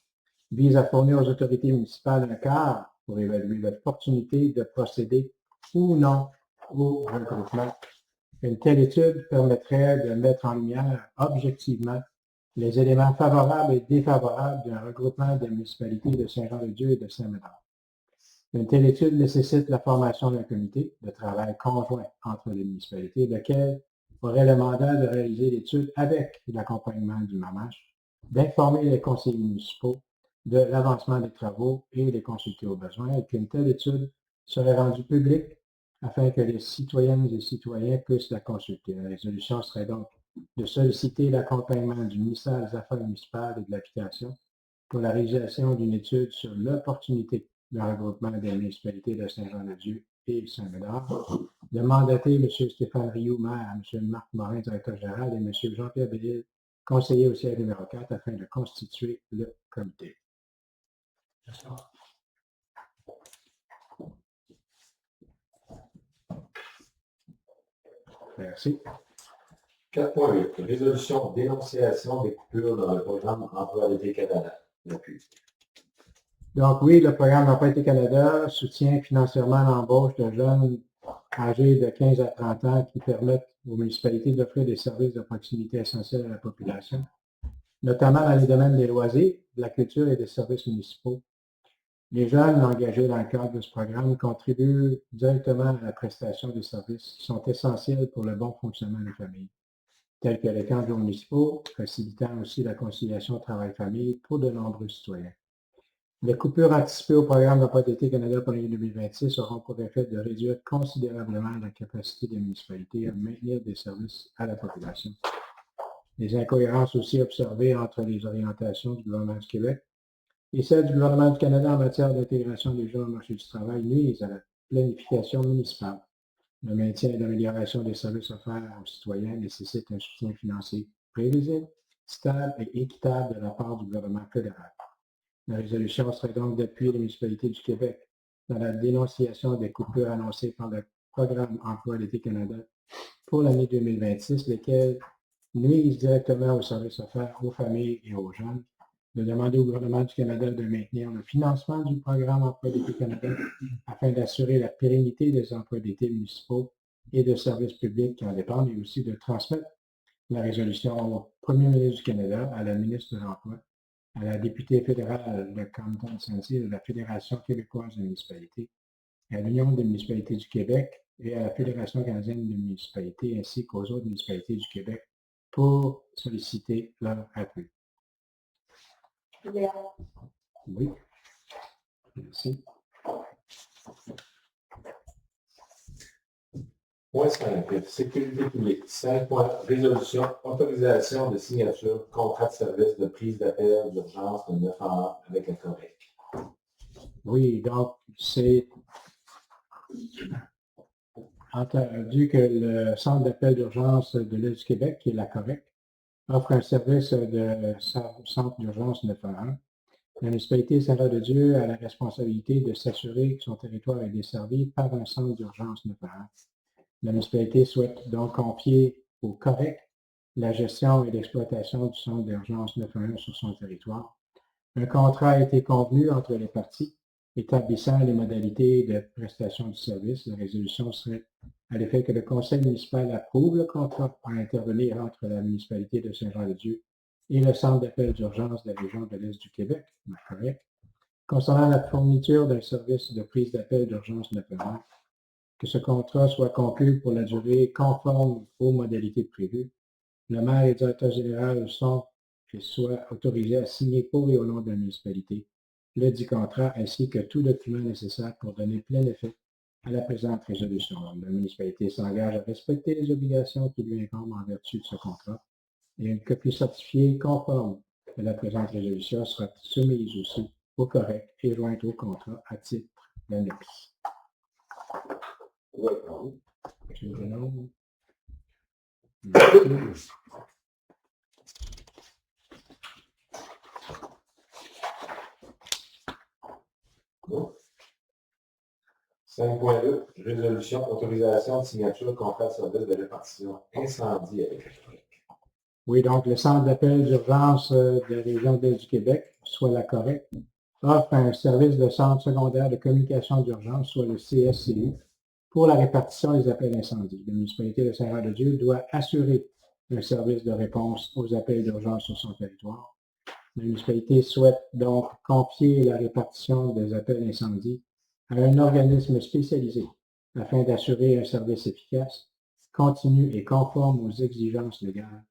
vise à fournir aux autorités municipales un cadre pour évaluer l'opportunité de procéder ou non au regroupement. Une telle étude permettrait de mettre en lumière objectivement les éléments favorables et défavorables d'un regroupement des municipalités de Saint-Jean-de-Dieu et de Saint-Médard. Une telle étude nécessite la formation d'un comité de travail conjoint entre les municipalités, lequel aurait le mandat de réaliser l'étude avec l'accompagnement du MAMACH, d'informer les conseillers municipaux de l'avancement des travaux et les consulter aux besoins, et qu'une telle étude serait rendue publique afin que les citoyennes et citoyens puissent la consulter. La résolution serait donc de solliciter l'accompagnement du ministère des Affaires municipales et de l'Habitation pour la réalisation d'une étude sur l'opportunité le regroupement des municipalités de Saint-Jean-de-Dieu et Saint-Médard, de mandater M. Stéphane Rioux, maire, M. Marc Morin, directeur général, et M. Jean-Pierre Bellil, conseiller au siège numéro 4, afin de constituer le comité. Merci. 4.8. Résolution dénonciation des coupures dans le programme Emploi d'été Canada. L'appui. Donc oui, le programme Emploi d'été Canada soutient financièrement l'embauche de jeunes âgés de 15 à 30 ans qui permettent aux municipalités d'offrir des services de proximité essentiels à la population, notamment dans les domaines des loisirs, de la culture et des services municipaux. Les jeunes engagés dans le cadre de ce programme contribuent directement à la prestation des services qui sont essentiels pour le bon fonctionnement des familles, tels que les camps municipaux, facilitant aussi la conciliation travail-famille pour de nombreux citoyens. Les coupures anticipées au programme d'emploi d'été Canada pour l'année 2026 auront pour effet de réduire considérablement la capacité des municipalités à maintenir des services à la population. Les incohérences aussi observées entre les orientations du gouvernement du Québec et celles du gouvernement du Canada en matière d'intégration des jeunes au marché du travail nuisent à la planification municipale. Le maintien et l'amélioration des services offerts aux citoyens nécessite un soutien financier prévisible, stable et équitable de la part du gouvernement fédéral. La résolution serait donc d'appuyer les municipalités du Québec dans la dénonciation des coupures annoncées par le programme Emploi d'été Canada pour l'année 2026, lesquelles nuisent directement aux services offerts aux familles et aux jeunes, de demander au gouvernement du Canada de maintenir le financement du programme Emploi d'été Canada afin d'assurer la pérennité des emplois d'été municipaux et de services publics qui en dépendent, et aussi de transmettre la résolution au Premier ministre du Canada, à la ministre de l'Emploi, à la députée fédérale de Compton-Sancy de la Fédération québécoise des municipalités, à l'Union des municipalités du Québec et à la Fédération canadienne des municipalités, ainsi qu'aux autres municipalités du Québec pour solliciter leur appui. Oui. Merci. Point 5. Sécurité publique. 5. Résolution. Autorisation de signature. Contrat de service de prise d'appel d'urgence de 9 heures avec la COREC. Oui, donc c'est entendu que le Centre d'appel d'urgence de l'île du Québec, qui est la COREC, offre un service de centre d'urgence 911. La municipalité Saint-Jean-de-Dieu a la responsabilité de s'assurer que son territoire est desservi par un centre d'urgence 911. La municipalité souhaite donc confier au COREC la gestion et l'exploitation du centre d'urgence 911 sur son territoire. Un contrat a été convenu entre les parties établissant les modalités de prestation du service. La résolution serait à l'effet que le conseil municipal approuve le contrat à intervenir entre la municipalité de Saint-Jean-de-Dieu et le centre d'appel d'urgence de la région de l'Est du Québec, la COREC, concernant la fourniture d'un service de prise d'appel d'urgence 911. Que ce contrat soit conclu pour la durée conforme aux modalités prévues. Le maire et le directeur général sont et soient autorisés à signer pour et au nom de la municipalité le dit contrat ainsi que tout document nécessaire pour donner plein effet à la présente résolution. La municipalité s'engage à respecter les obligations qui lui incombent en vertu de ce contrat et une copie certifiée conforme de la présente résolution sera soumise aussi au COREC et jointe au contrat à titre d'annexe. Merci. 5.2. Résolution. Autorisation de signature. Contrat de service de répartition incendie avec la COREC. Oui, donc le Centre d'appel d'urgence de la région de l'Est du Québec, soit la COREC, offre un service de centre secondaire de communication d'urgence, soit le CSCU, pour la répartition des appels d'incendie. La municipalité de Saint-Jean-de-Dieu doit assurer un service de réponse aux appels d'urgence sur son territoire. La municipalité souhaite donc confier la répartition des appels d'incendie à un organisme spécialisé afin d'assurer un service efficace, continu et conforme aux exigences légales.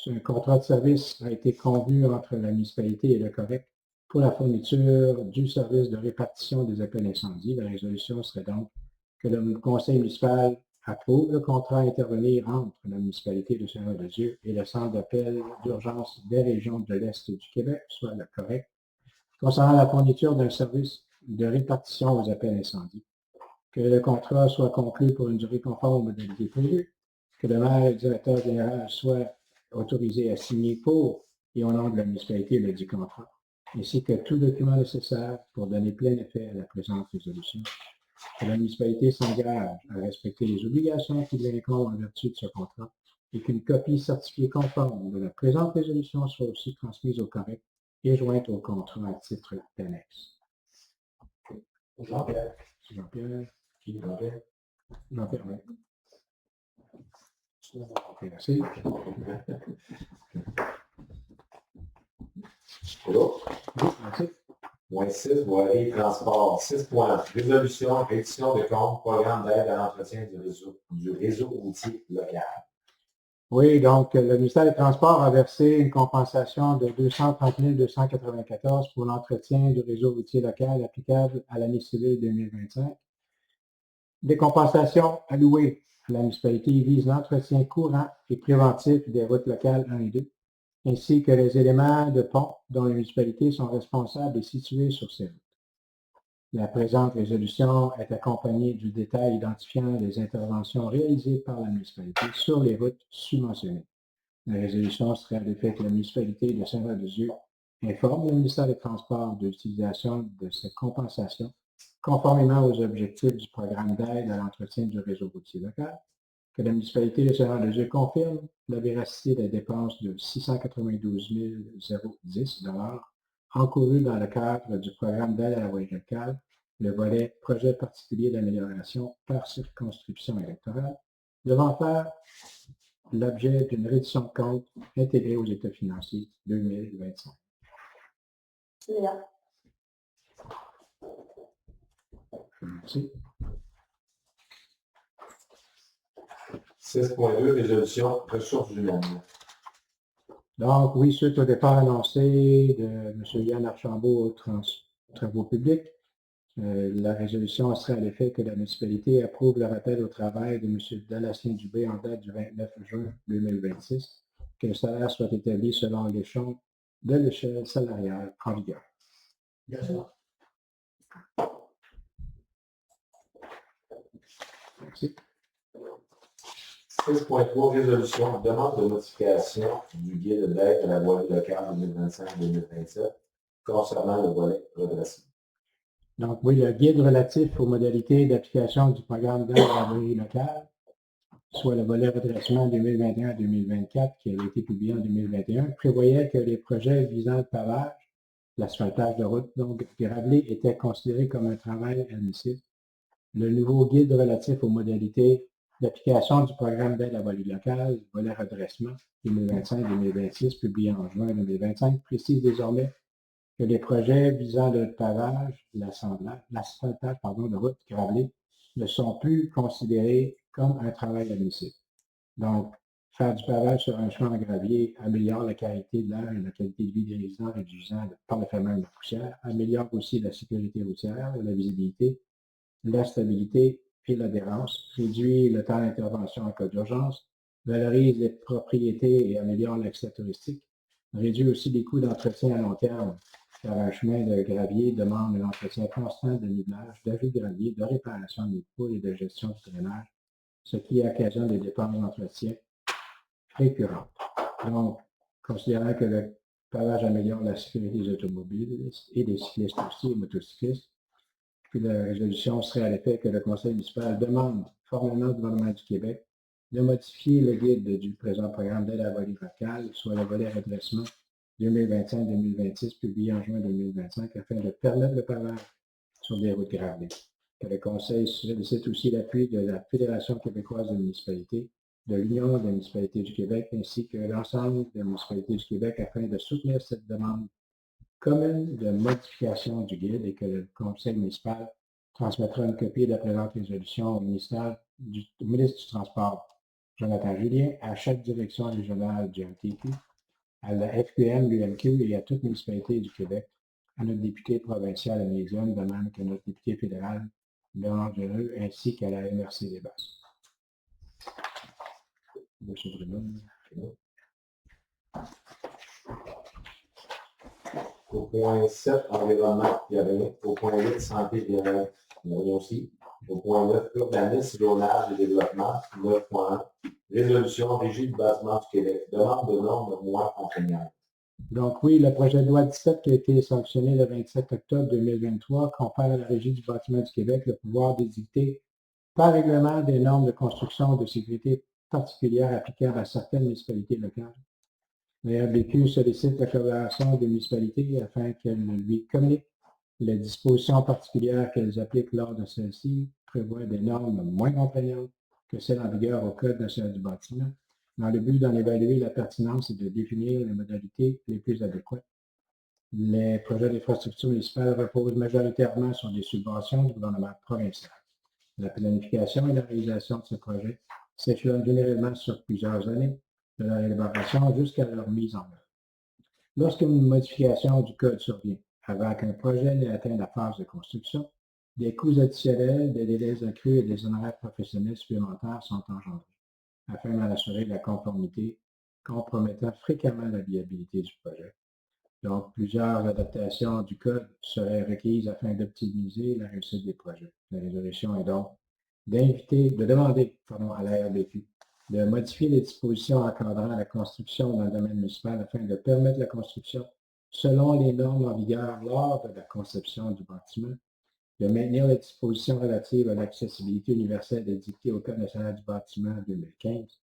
Un contrat de service a été convenu entre la municipalité et le COREC pour la fourniture du service de répartition des appels d'incendie. La résolution serait donc que le conseil municipal approuve le contrat à intervenir entre la municipalité de Saint-Jean-de-Dieu et le centre d'appel d'urgence des régions de l'Est du Québec, soit le COREC, concernant la fourniture d'un service de répartition aux appels incendies. Que le contrat soit conclu pour une durée conforme aux modalités prévues. Que le maire et le directeur général soient autorisés à signer pour et au nom de la municipalité le dit contrat, ainsi que tout document nécessaire pour donner plein effet à la présente résolution. Que la municipalité s'engage à respecter les obligations qui lui incombent en vertu de ce contrat et qu'une copie certifiée conforme de la présente résolution soit aussi transmise au COREC et jointe au contrat à titre d'annexe. Jean-Pierre. Jean-Pierre. Jean-Pierre. Jean-Pierre, oui. Merci. Merci. Point 6, voirie, transport. 6 points. Résolution, réduction de compte, programme d'aide à l'entretien du réseau routier local. Oui, donc le ministère des Transports a versé une compensation de 230 294 pour l'entretien du réseau routier local applicable à l'année civile 2025. Des compensations allouées à la municipalité visent l'entretien courant et préventif des routes locales 1 et 2, ainsi que les éléments de pont dont les municipalités sont responsables et situées sur ces routes. La présente résolution est accompagnée du détail identifiant les interventions réalisées par la municipalité sur les routes subventionnées. La résolution serait à l'effet que la municipalité de Saint-Jean-de-Dieu informe le ministère des Transports de l'utilisation de cette compensation conformément aux objectifs du programme d'aide à l'entretien du réseau routier local, que la municipalité de Saint-Jean-de-Dieu confirme la véracité des dépenses de 692 010 $ encourus dans le cadre du programme d'aide à la voirie locale, le volet projet particulier d'amélioration par circonscription électorale, devant faire l'objet d'une réduction de compte intégrée aux états financiers 2025. Merci. 6.2, résolution, ressources humaines. Donc, oui, suite au départ annoncé de M. Yann Archambault aux travaux publics, la résolution serait à l'effet que la municipalité approuve le rappel au travail de M. Dalassien Dubé en date du 29 juin 2026, que le salaire soit établi selon l'échelon de l'échelle salariale en vigueur. Merci. 6.3, résolution, demande de modification du guide d'aide à la voirie locale 2025-2027 concernant le volet redressement. Donc, oui, le guide relatif aux modalités d'application du programme d'aide à la voirie locale, soit le volet redressement 2021-2024 qui avait été publié en 2021, prévoyait que les projets visant le pavage, l'asphaltage de route, donc gravelé, étaient considérés comme un travail admissible. Le nouveau guide relatif aux modalités d'application du programme d'aide à la voirie locale, volet redressement 2025-2026, publié en juin 2025, précise désormais que les projets visant le pavage, l'asphaltage de routes gravelées ne sont plus considérés comme un travail admissible. Donc, faire du pavage sur un chemin en gravier améliore la qualité de l'air et la qualité de vie des résidents, réduisant par le phénomène de poussière, améliore aussi la sécurité routière, la visibilité, la stabilité et l'adhérence, réduit le temps d'intervention en cas d'urgence, valorise les propriétés et améliore l'accès touristique, réduit aussi les coûts d'entretien à long terme, car un chemin de gravier demande un entretien constant de nivelage, d'ajout de gravier, de réparation des poules et de gestion du drainage, ce qui occasionne des dépenses d'entretien récurrentes. Donc, considérant que le pavage améliore la sécurité des automobilistes et des cyclistes aussi, et motocyclistes, puis la résolution serait à l'effet que le conseil municipal demande formellement au gouvernement du Québec de modifier le guide du présent programme d'aide à la voirie locale, soit le volet redressement 2025-2026, publié en juin 2025, afin de permettre le pavage sur des routes gravelées. Que le conseil sollicite aussi l'appui de la Fédération québécoise des municipalités, de l'Union des municipalités du Québec, ainsi que l'ensemble des municipalités du Québec, afin de soutenir cette demande commune de modification du guide et que le conseil municipal transmettra une copie de la présente résolution au ministre du Transport, Jonathan Julien, à chaque direction régionale du MTQ, à la FQM, l'UMQ et à toute municipalité du Québec, à notre député provincial Améziane, de même que notre député fédéral Bernard Dereux, ainsi qu'à la MRC des Basses. Monsieur Bruno. Au point 7, environnement, il n'y a rien. Au point 8, santé et bien-être, il n'y a rien aussi. Au point 9, urbanisme, zonage et développement, 9.1. Résolution, Régie du bâtiment du Québec. Demande de normes moins contraignantes. Donc oui, le projet de loi 17 qui a été sanctionné le 27 octobre 2023 confère à la Régie du bâtiment du Québec le pouvoir d'édicter par règlement des normes de construction de sécurité particulières applicables à certaines municipalités locales. La RBQ sollicite la collaboration des municipalités afin qu'elles lui communiquent les dispositions particulières qu'elles appliquent lors de celles-ci, prévoient des normes moins contraignantes que celles en vigueur au Code national du bâtiment, dans le but d'en évaluer la pertinence et de définir les modalités les plus adéquates. Les projets d'infrastructure municipale reposent majoritairement sur des subventions du gouvernement provincial. La planification et la réalisation de ces projets s'échelonnent généralement sur plusieurs années, de leur élaboration jusqu'à leur mise en œuvre. Lorsqu'une modification du code survient avant qu'un projet n'ait atteint la phase de construction, des coûts additionnels, des délais accrus et des honoraires professionnels supplémentaires sont engendrés, afin d'en assurer la conformité, compromettant fréquemment la viabilité du projet. Donc, plusieurs adaptations du code seraient requises afin d'optimiser la réussite des projets. La résolution est donc de demander à la RBQ de modifier les dispositions encadrant la construction dans le domaine municipal afin de permettre la construction selon les normes en vigueur lors de la conception du bâtiment, de maintenir les dispositions relatives à l'accessibilité universelle édictées au Code national du bâtiment 2015,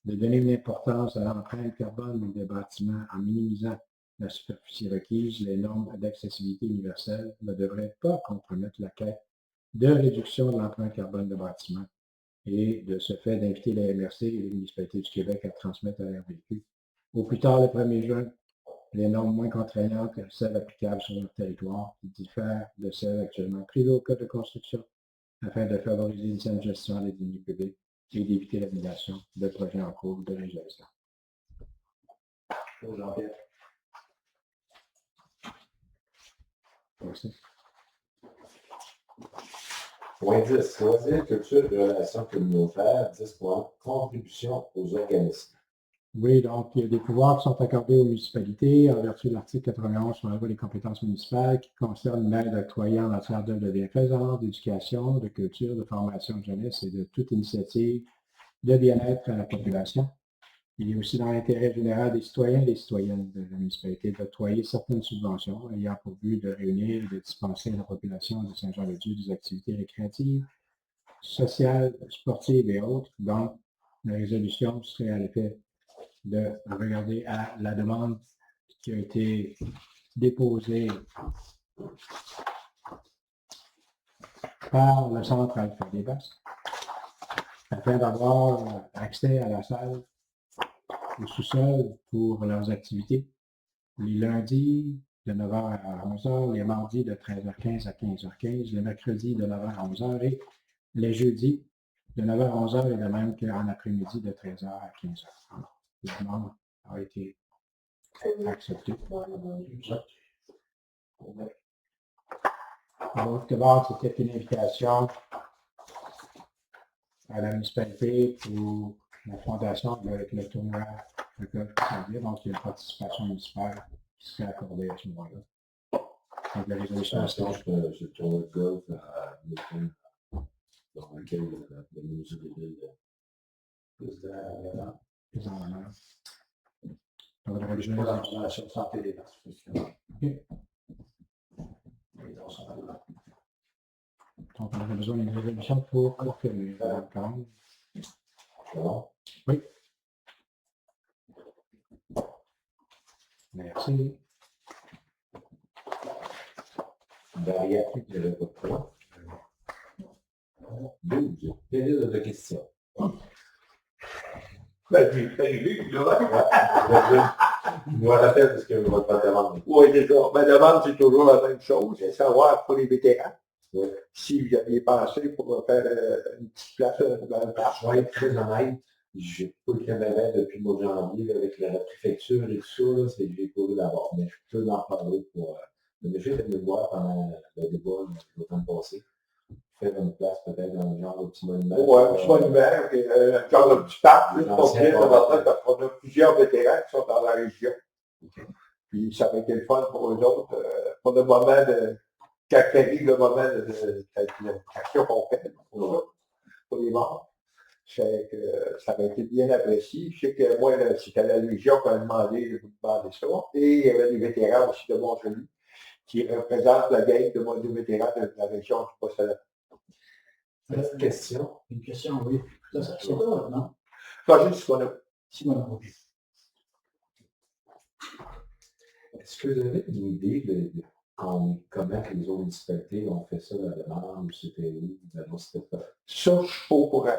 de donner une importance à l'empreinte carbone des bâtiments en minimisant la superficie requise. Les normes d'accessibilité universelle ne devraient pas compromettre la quête de réduction de l'empreinte carbone de bâtiments et de ce fait d'inviter la MRC et les municipalités du Québec à transmettre à la RBQ au plus tard le 1er juin les normes moins contraignantes que celles applicables sur leur territoire qui diffèrent de celles actuellement prévues au Code de construction afin de favoriser une saine gestion des deniers publics et d'éviter l'annulation de projets en cours de réalisation. Jean-Pierre. Merci. Point 10. Choisir culture et relations communautaires. 10 points. Contribution aux organismes. Oui, donc il y a des pouvoirs qui sont accordés aux municipalités en vertu de l'article 91 sur la loi des compétences municipales qui concerne l'aide octroyée en matière d'œuvres de bienfaisance, d'éducation, de culture, de formation de jeunesse et de toute initiative de bien-être à la population. Il est aussi dans l'intérêt général des citoyens et des citoyennes de la municipalité d'octroyer certaines subventions ayant pour but de réunir et de dispenser à la population de Saint-Jean-de-Dieu des activités récréatives, sociales, sportives et autres. Donc, la résolution serait à l'effet de regarder à la demande qui a été déposée par le Centre Alpha des Basques afin d'avoir accès à la salle au sous-sol pour leurs activités les lundis de 9h à 11h, les mardis de 13h15 à 15h15, les mercredis de 9h à 11h et les jeudis de 9h à 11h et de même qu'en après-midi de 13h à 15h. La demande a été acceptée. Donc, d'abord, c'était une invitation à la municipalité pour la fondation avec le tournoi de golf qui s'en vient. Donc, il y a une participation municipale qui serait accordée à ce moment-là. Donc, la résolution, c'est le tournoi de golf à Milton, dans lequel le ministre de l'île plus de donc, la résolution, sur la santé des personnes. donc, on a besoin d'une résolution pour confirmer. Oui. Merci. Bariatrique de l'Europe. 12. Période de questions. Ben, j'ai prévu, là. Je me rappelle parce que je ne vais pas demander. Oui, c'est ça. Ma demande, c'est toujours la même chose. C'est savoir pour les vétérans. Oui. Si vous aviez pensé pour faire une petite place dans le parc. Je vais être très honnête. J'ai pas le Canada depuis le mois de janvier avec la préfecture et tout ça, c'est que j'ai pas vu d'abord. Mais je peux en parler pour. Mais j'ai été me voir pendant le débat l'automne passé. Faire une place peut-être dans le genre de petit monument. Oui, un petit monument, genre de petit parc, juste pour dire qu'on a plusieurs vétérans qui sont dans la région. Okay. Puis ça aurait été le fun pour eux autres, pour le moment quand arrive le moment de l'action qu'on fait pour les morts. Fait que ça aurait été bien apprécié. Je sais que moi, c'était la Légion qui m'a demandé de vous demander ça. Et il y avait des vétérans aussi de Montjoly qui représentent la gang de des vétérans de la région du Pas-Salat. Une question. Une question, oui. Ça, c'est toi, non? Pas juste Simona. Simona, ok. Est-ce que vous avez une idée de comment les autres municipalités ont fait ça, la demande, ou c'était où, c'était pas? Ça, je suis pas au courant.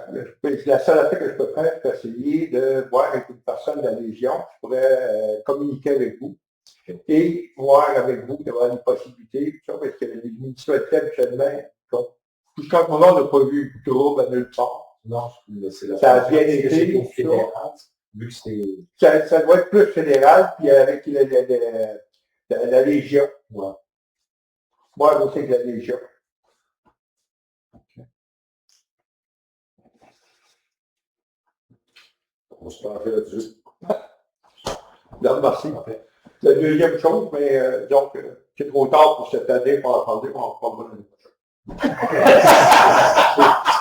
La seule affaire que je peux faire, c'est essayer de voir avec une personne de la Légion qui pourrait communiquer avec vous et voir avec vous d'avoir une possibilité, parce que les municipalités actuellement, jusqu'à ce moment, on n'a pas vu de trouble à nulle part. Non, c'est la Ça a bien été au fédéral, vu que c'est... Ça doit être plus fédéral, puis avec la Légion. Ouais. Moi, je sais que la Légion. On se penche là-dessus. Non, merci. La deuxième chose, mais donc, c'est trop tard pour cette année pour en parler, on en parlera l'année prochaine.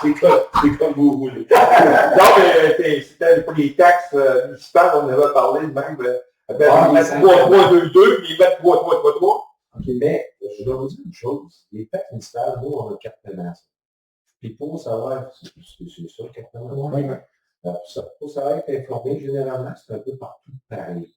C'est comme vous voulez. Non, mais c'était pour les taxes municipales, on avait parlé de même. Ils mettent 3-3-2-2, puis ils mettent 3-3-3-3. OK, mais je dois vous dire une chose. Les taxes municipales, nous, on a 4 paiements. Puis pour savoir, c'est ça, le 4 paiements? Oui. Pour savoir être informé, généralement, c'est un peu partout pareil.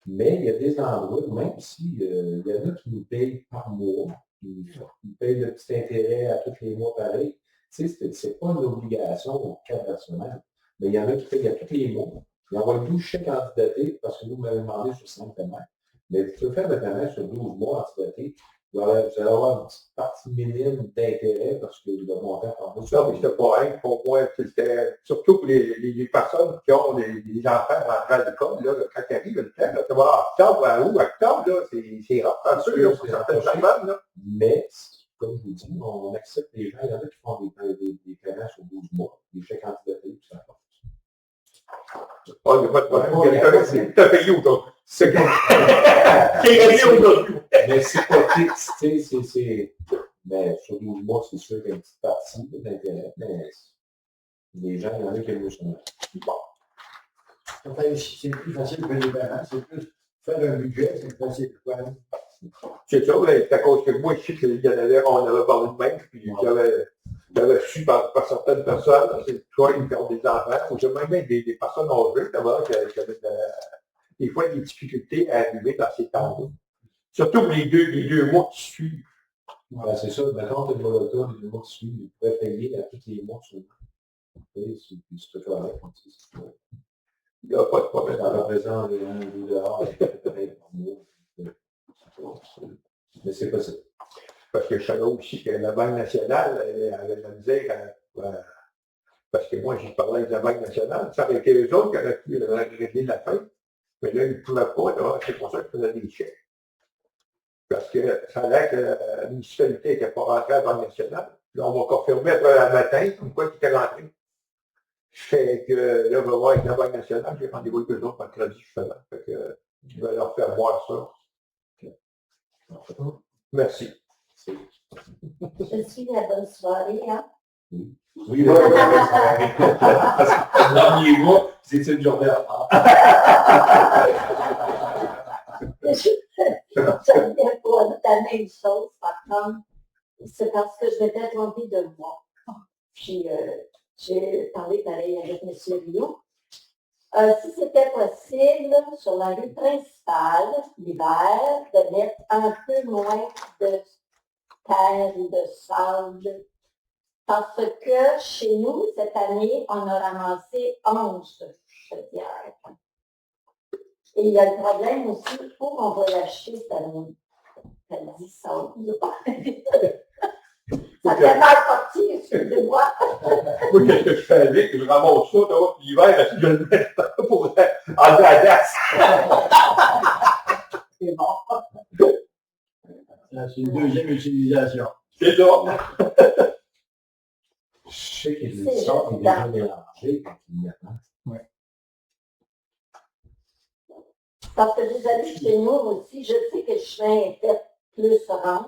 Mais il y a des endroits, même si il y en a qui nous payent par mois, ils payent le petit intérêt à tous les mois pareil. Tu sais, c'est pas une obligation au 4 versements, mais il y en a qui payent à tous les mois. Ils envoient 12 chèques candidatés parce que vous m'avez demandé sur 5 paiements. Mais tu peux faire le paiement sur 12 mois candidatés. Vous allez avoir une petite partie minime d'intérêt parce que le montant par mois. Non, mais c'était pas rien. Pour moi, c'était surtout pour les personnes qui ont les enfants rentrés à l'école, là, quand il arrive le temps, là, tu vas octobre à août, octobre, là, c'est rare, un peu, là, pour certaines personnes, là. Mais, comme je vous dis, on accepte les gens. Il y en a qui font des paiements sur 12 mois, des chèques candidatés, tout ça. Oh, il n'y a pas de problème. Tu as payé aujourd'hui. C'est payé aujourd'hui. Mais c'est pas fixe, tu sais, mais sur 12 mois, c'est sûr qu'il y a une petite partie d'intérêt, mais les gens, il y en a qui aiment ça. Bon. C'est plus facile que les parents, c'est plus faire un budget, c'est facile. C'est ça, mais c'est à cause que moi, je sais qu'il y en avait, on avait parlé de même, puis j'avais su par certaines personnes, c'est toi, ils ont des enfants, ou j'ai même des personnes âgées, d'abord, qui avaient des fois des difficultés à arriver dans ces temps-là. Surtout pour les deux mois qui suivent. Ben, c'est ça, maintenant, tu es volontaire, les 2 mois qui suivent, ils pourraient payer à tous les mois sur c'est correct. Il n'y a pas de problème. Ça représente les 1 ou 2 heures, par mois. Mais c'est pas ça. Parce que je savais aussi que la Banque nationale elle avait de la misère parce que moi, j'ai parlé avec la Banque nationale, ça aurait été eux autres qui auraient pu régler la fin. Mais là, ils ne pouvaient pas, là, c'est pour ça qu'ils faisaient des chèques. Parce que ça a l'air que la municipalité n'était pas rentrée à la Banque nationale. Là, on va confirmer après le matin, comme quoi ils étaient rentrés. Fait que là, on va voir avec la Banque nationale, j'ai rendez-vous avec eux autres mercredi, justement. Fait que je vais leur faire voir ça. Merci. Je suis la bonne soirée, hein? Oui, là, parce que le dernier mois, c'est une journée à part. Ça ne vient pas la même chose, par contre. C'est parce que je m'étais trompée de mois. Puis, j'ai parlé pareil avec M. Rio. Si c'était possible, sur la rue principale, l'hiver, de mettre un peu moins de terre ou de sable. Parce que chez nous, cette année, on a ramassé 11 chaudières. Et il y a le problème aussi, où on va l'acheter cette année. Ça dit ça. Ça fait mal parti, excusez-moi. Moi, qu'est-ce que je fais avec? Je ramasse ça, là, puis l'hiver, je le mets pour enlever la glace. C'est bon. C'est une deuxième utilisation. C'est ça. Je sais qu'il y a des sortes qui sont déjà mélangées quand ils mettent. Ouais. Parce que vous allez chez nous aussi, je sais que le chemin est fait plus rond,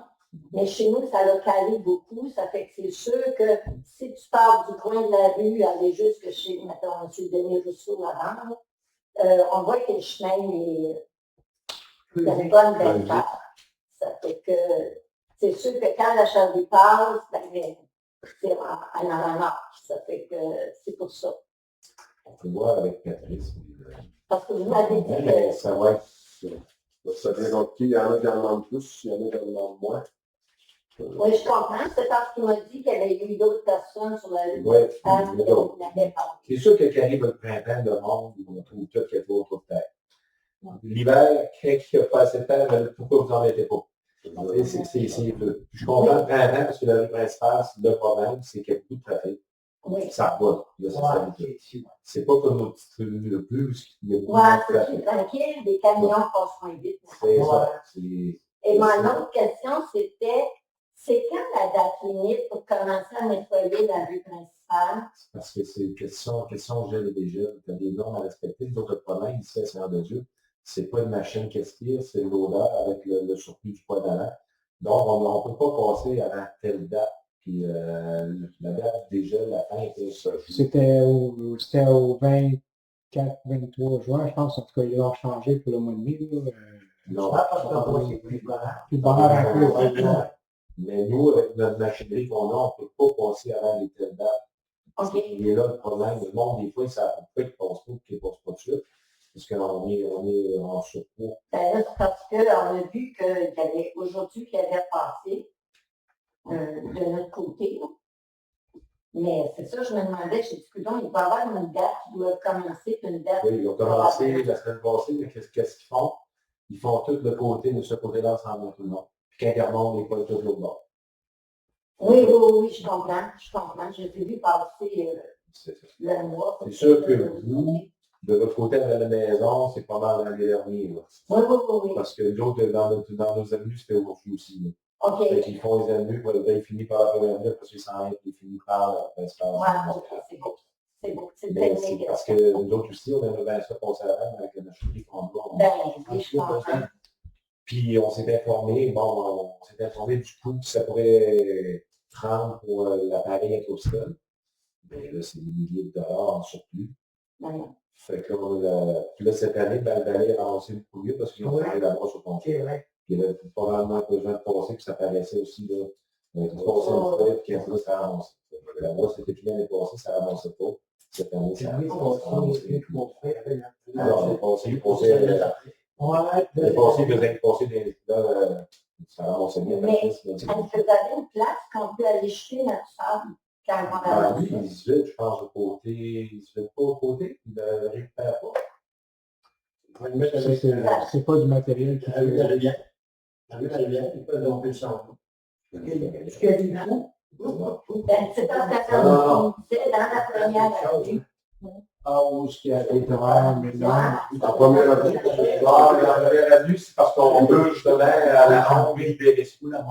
mais chez nous, ça a calé beaucoup. Ça fait que c'est sûr que si tu pars du coin de la rue, aller jusque chez, mettons, M. Denis Rousseau avant, on voit que le chemin est il y a une bonne belle part. Ça fait que c'est sûr que quand la charrue passe, ben, c'est en marche. Ça fait que c'est pour ça. On peut voir avec Patrice. Parce que vous m'avez dit Mais que ça va être. Ça vient donc il y en a qui en demandent plus, il y en a qui en demandent moins. oui, je comprends. C'est parce qu'il m'a dit qu'il y avait eu d'autres personnes sur la rue. Ouais, qui n'avaient pas. c'est sûr que quand arrive le printemps, le monde, on trouve tout qu'il y a trop de terre. L'hiver, quand il n'y a pas assez de terre, ben, pourquoi vous n'en mettez pas? Je suis content le printemps parce que la rue principale, le problème, c'est qu'il y a beaucoup de trafic. Oui. Ça va. Là, ça c'est pas comme nos petites rues le plus. Il y a beaucoup Ouais, de c'est trafic. plus tranquille, les camions passent moins vite. C'est ça. C'est- Et mon autre question, c'était, c'est quand la date limite pour commencer à nettoyer la rue principale? Parce que c'est question gel et dégel. Tu as des normes à respecter. D'autres problèmes, ici, à Seigneur-de-Dieu, c'est pas une machine qui aspire, c'est l'odeur avec le surplus du poids d'allant. Donc, on ne peut pas passer avant telle date. Puis la date du dégel, la fin était ça. C'était au 24-23 juin, je pense. En tout cas, ils l'ont changé pour le mois de mai. Là. Non. Plus bonheur un peu. Ouais. Mais nous, avec notre machinerie qu'on a, on ne peut pas passer avant les telles dates. OK. Il est là le problème. Le monde, des fois, il ne savent pas pourquoi il ne passe pas, qu'il ne passe pas de suite. Parce qu'on est en surpoids. Ben là, c'est parce qu'on a vu qu'il y avait aujourd'hui qui avait passé de notre côté. Là. Mais c'est ça, je me demandais, je dis, coudonc, il va y avoir une date qui doit commencer, puis une date. Oui, ils ont commencé la semaine passée, mais qu'est-ce qu'ils font? Ils font tout le côté de ce côté-là sans tout le monde. Puis quand ils remontent, ils pas tout l'autre bord. Oui, je comprends. Je les ai vu passer C'est ça. le mois. C'est sûr que vous, de votre côté à la maison, c'est pas mal l'année dernière. Là. Oui. Parce que nous autres, dans nos avenues, c'était aujourd'hui aussi. Là. OK. Fait qu'ils font les avenues, puis ils finissent par la première minute, parce qu'ils s'en vont, puis ils finissent par la principale. Ouais, c'est beau. C'est beau. C'est Mais technique. c'est parce que nous autres aussi, on aimerait bien ça passer avant avec la machinerie qu'on a. Ben, oui, je comprends. Puis on s'est informé, du coût que ça pourrait prendre pour l'appareil à Clopston. Mais là, c'est des milliers de dollars en surplus. Ben, Fait que là, cette année, ben, le balai a avancé beaucoup mieux parce qu'ils ont fait la brosse au ponton. Puis il y avait probablement besoin de passer, puis ça paraissait aussi, là. Ils ont passé une fois, puis après, ça a avancé. La brosse était plus l'année passée, ça n'avançait pas. Cette année, ça a avancé. Alors, l'année passée, il faisait des ça avançait bien. Mais est-ce que vous avez une place qu'on peut aller jeter notre sable quand on va Lui, il se vide, je pense, au côté. Il se vide pas au côté, il ne récupère pas. C'est pas du matériel qui La rue de la Rivière. La rue de la Rivière, ils peuvent domper le sang. Est-ce qu'il y a du trou? Ben, c'est parce que on disait dans la première avenue. Ah, où ce qui a été vraiment, mais non. La première avenue, La première avenue, c'est parce qu'on veut justement à la ronde libérer ce coup là.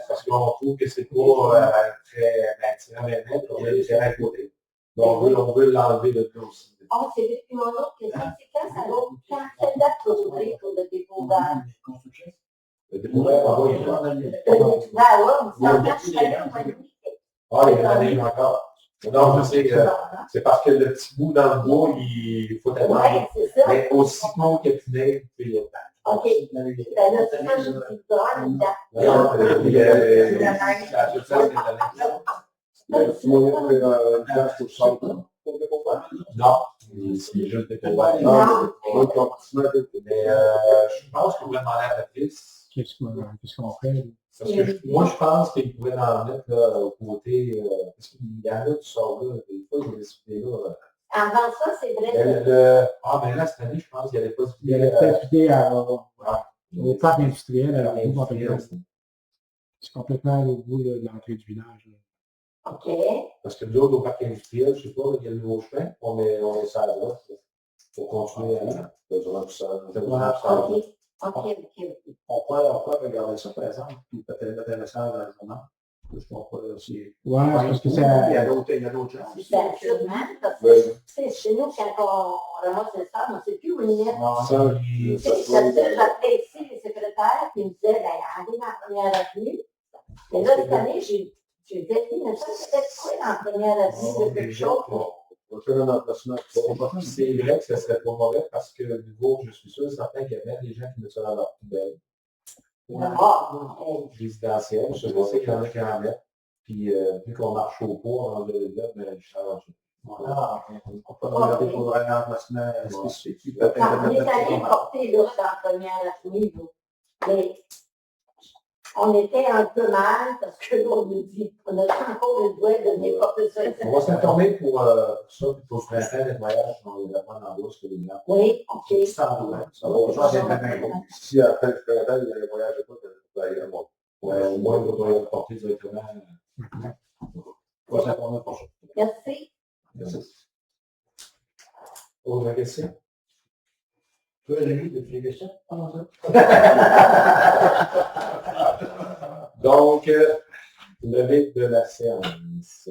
Parce qu'on trouve que c'est pas très attirant maintenant, puis on a des terrains à côté. Donc on veut l'enlever de tout aussi. Oh, c'est depuis mon autre question, c'est quand ça va, quand quelle date pour ouvrir pour le dépôt vert? Le découvert, on va y voir. Le dépôt vert, ouais, vous savez, je serais là, moi, Ah, il y en a une encore. Non, je sais que c'est parce que le petit bout dans le bois, il faut tellement. ouais, c'est ça. Mais aussitôt qu'il y a plus d'air, il y a pas. OK. Ben là, c'est ça, je dis, ça, une date. Non, il y a la surface de tu m'en as une place pour ça. Non, c'est juste des combats. Non. Mais je pense qu'on pourrait demander à Patrice. Qu'est-ce qu'on fait? Parce que moi, je pense qu'il pourrait en mettre là, au côté. Parce qu'il y en a qui sortent là. Des fois, il y a des idées là. Avant ça, c'est vrai. Mais là, cette année, je pense qu'il n'y avait pas de Il y avait peut-être idée au parc industriel à l'autre bout. C'est complètement à l'autre bout là, de l'entrée du village. Là. OK. Parce que nous autres, au parc industriel, je ne sais pas, il y a le nouveau chemin, on met ça là pour continuer à aller. Besoin de ça. OK. On pourrait regarder ça, par exemple, puis peut-être mettre un message dans le journal. Je comprends pas, c'est... Ouais, c'est parce que Il y ça. a d'autres gens. Ben, sûrement, parce que, Oui. tu sais, chez nous, quand on ramasse les sables, on ne sait plus où les mettre. Ça, Tu ça sais, se j'appelais ici les secrétaires qui me disaient, ben, allez dans la première avenue. Mais là, cette année, j'ai dit, mais ça, c'était quoi dans la première avenue de quelque chose? On va faire un emplacement. C'est vrai que ce serait pas mauvais parce que du coup, je suis sûr et certain qu'il y avait des gens qui mettent ça dans leur poubelle Ah, non, résidentielle. Je sais qu'il y en a qui en mettent. Puis, vu qu'on marche au poids, on veut là, mais je change. Voilà. On peut regarder pour un emplacement spécifique. Peut-être on est mettre allé ça porter là, dans la première avenue, là. Mais on était un peu mal parce que là, on nous dit, on a encore le doigt de venir porter ça. On va s'informer pour ça, puis pour le printemps, les voyages, on les apprend dans l'eau, ce que les gens. Oui, OK. ça va être la même. Si après le printemps, il y a un voyage pas, ben, il y a bon. Ouais, au moins, il faudrait le porter directement. On va s'informer pour ça. Merci. Merci. Autre question? Toi, Rémi, as-tu des questions? Donc, levée de la séance.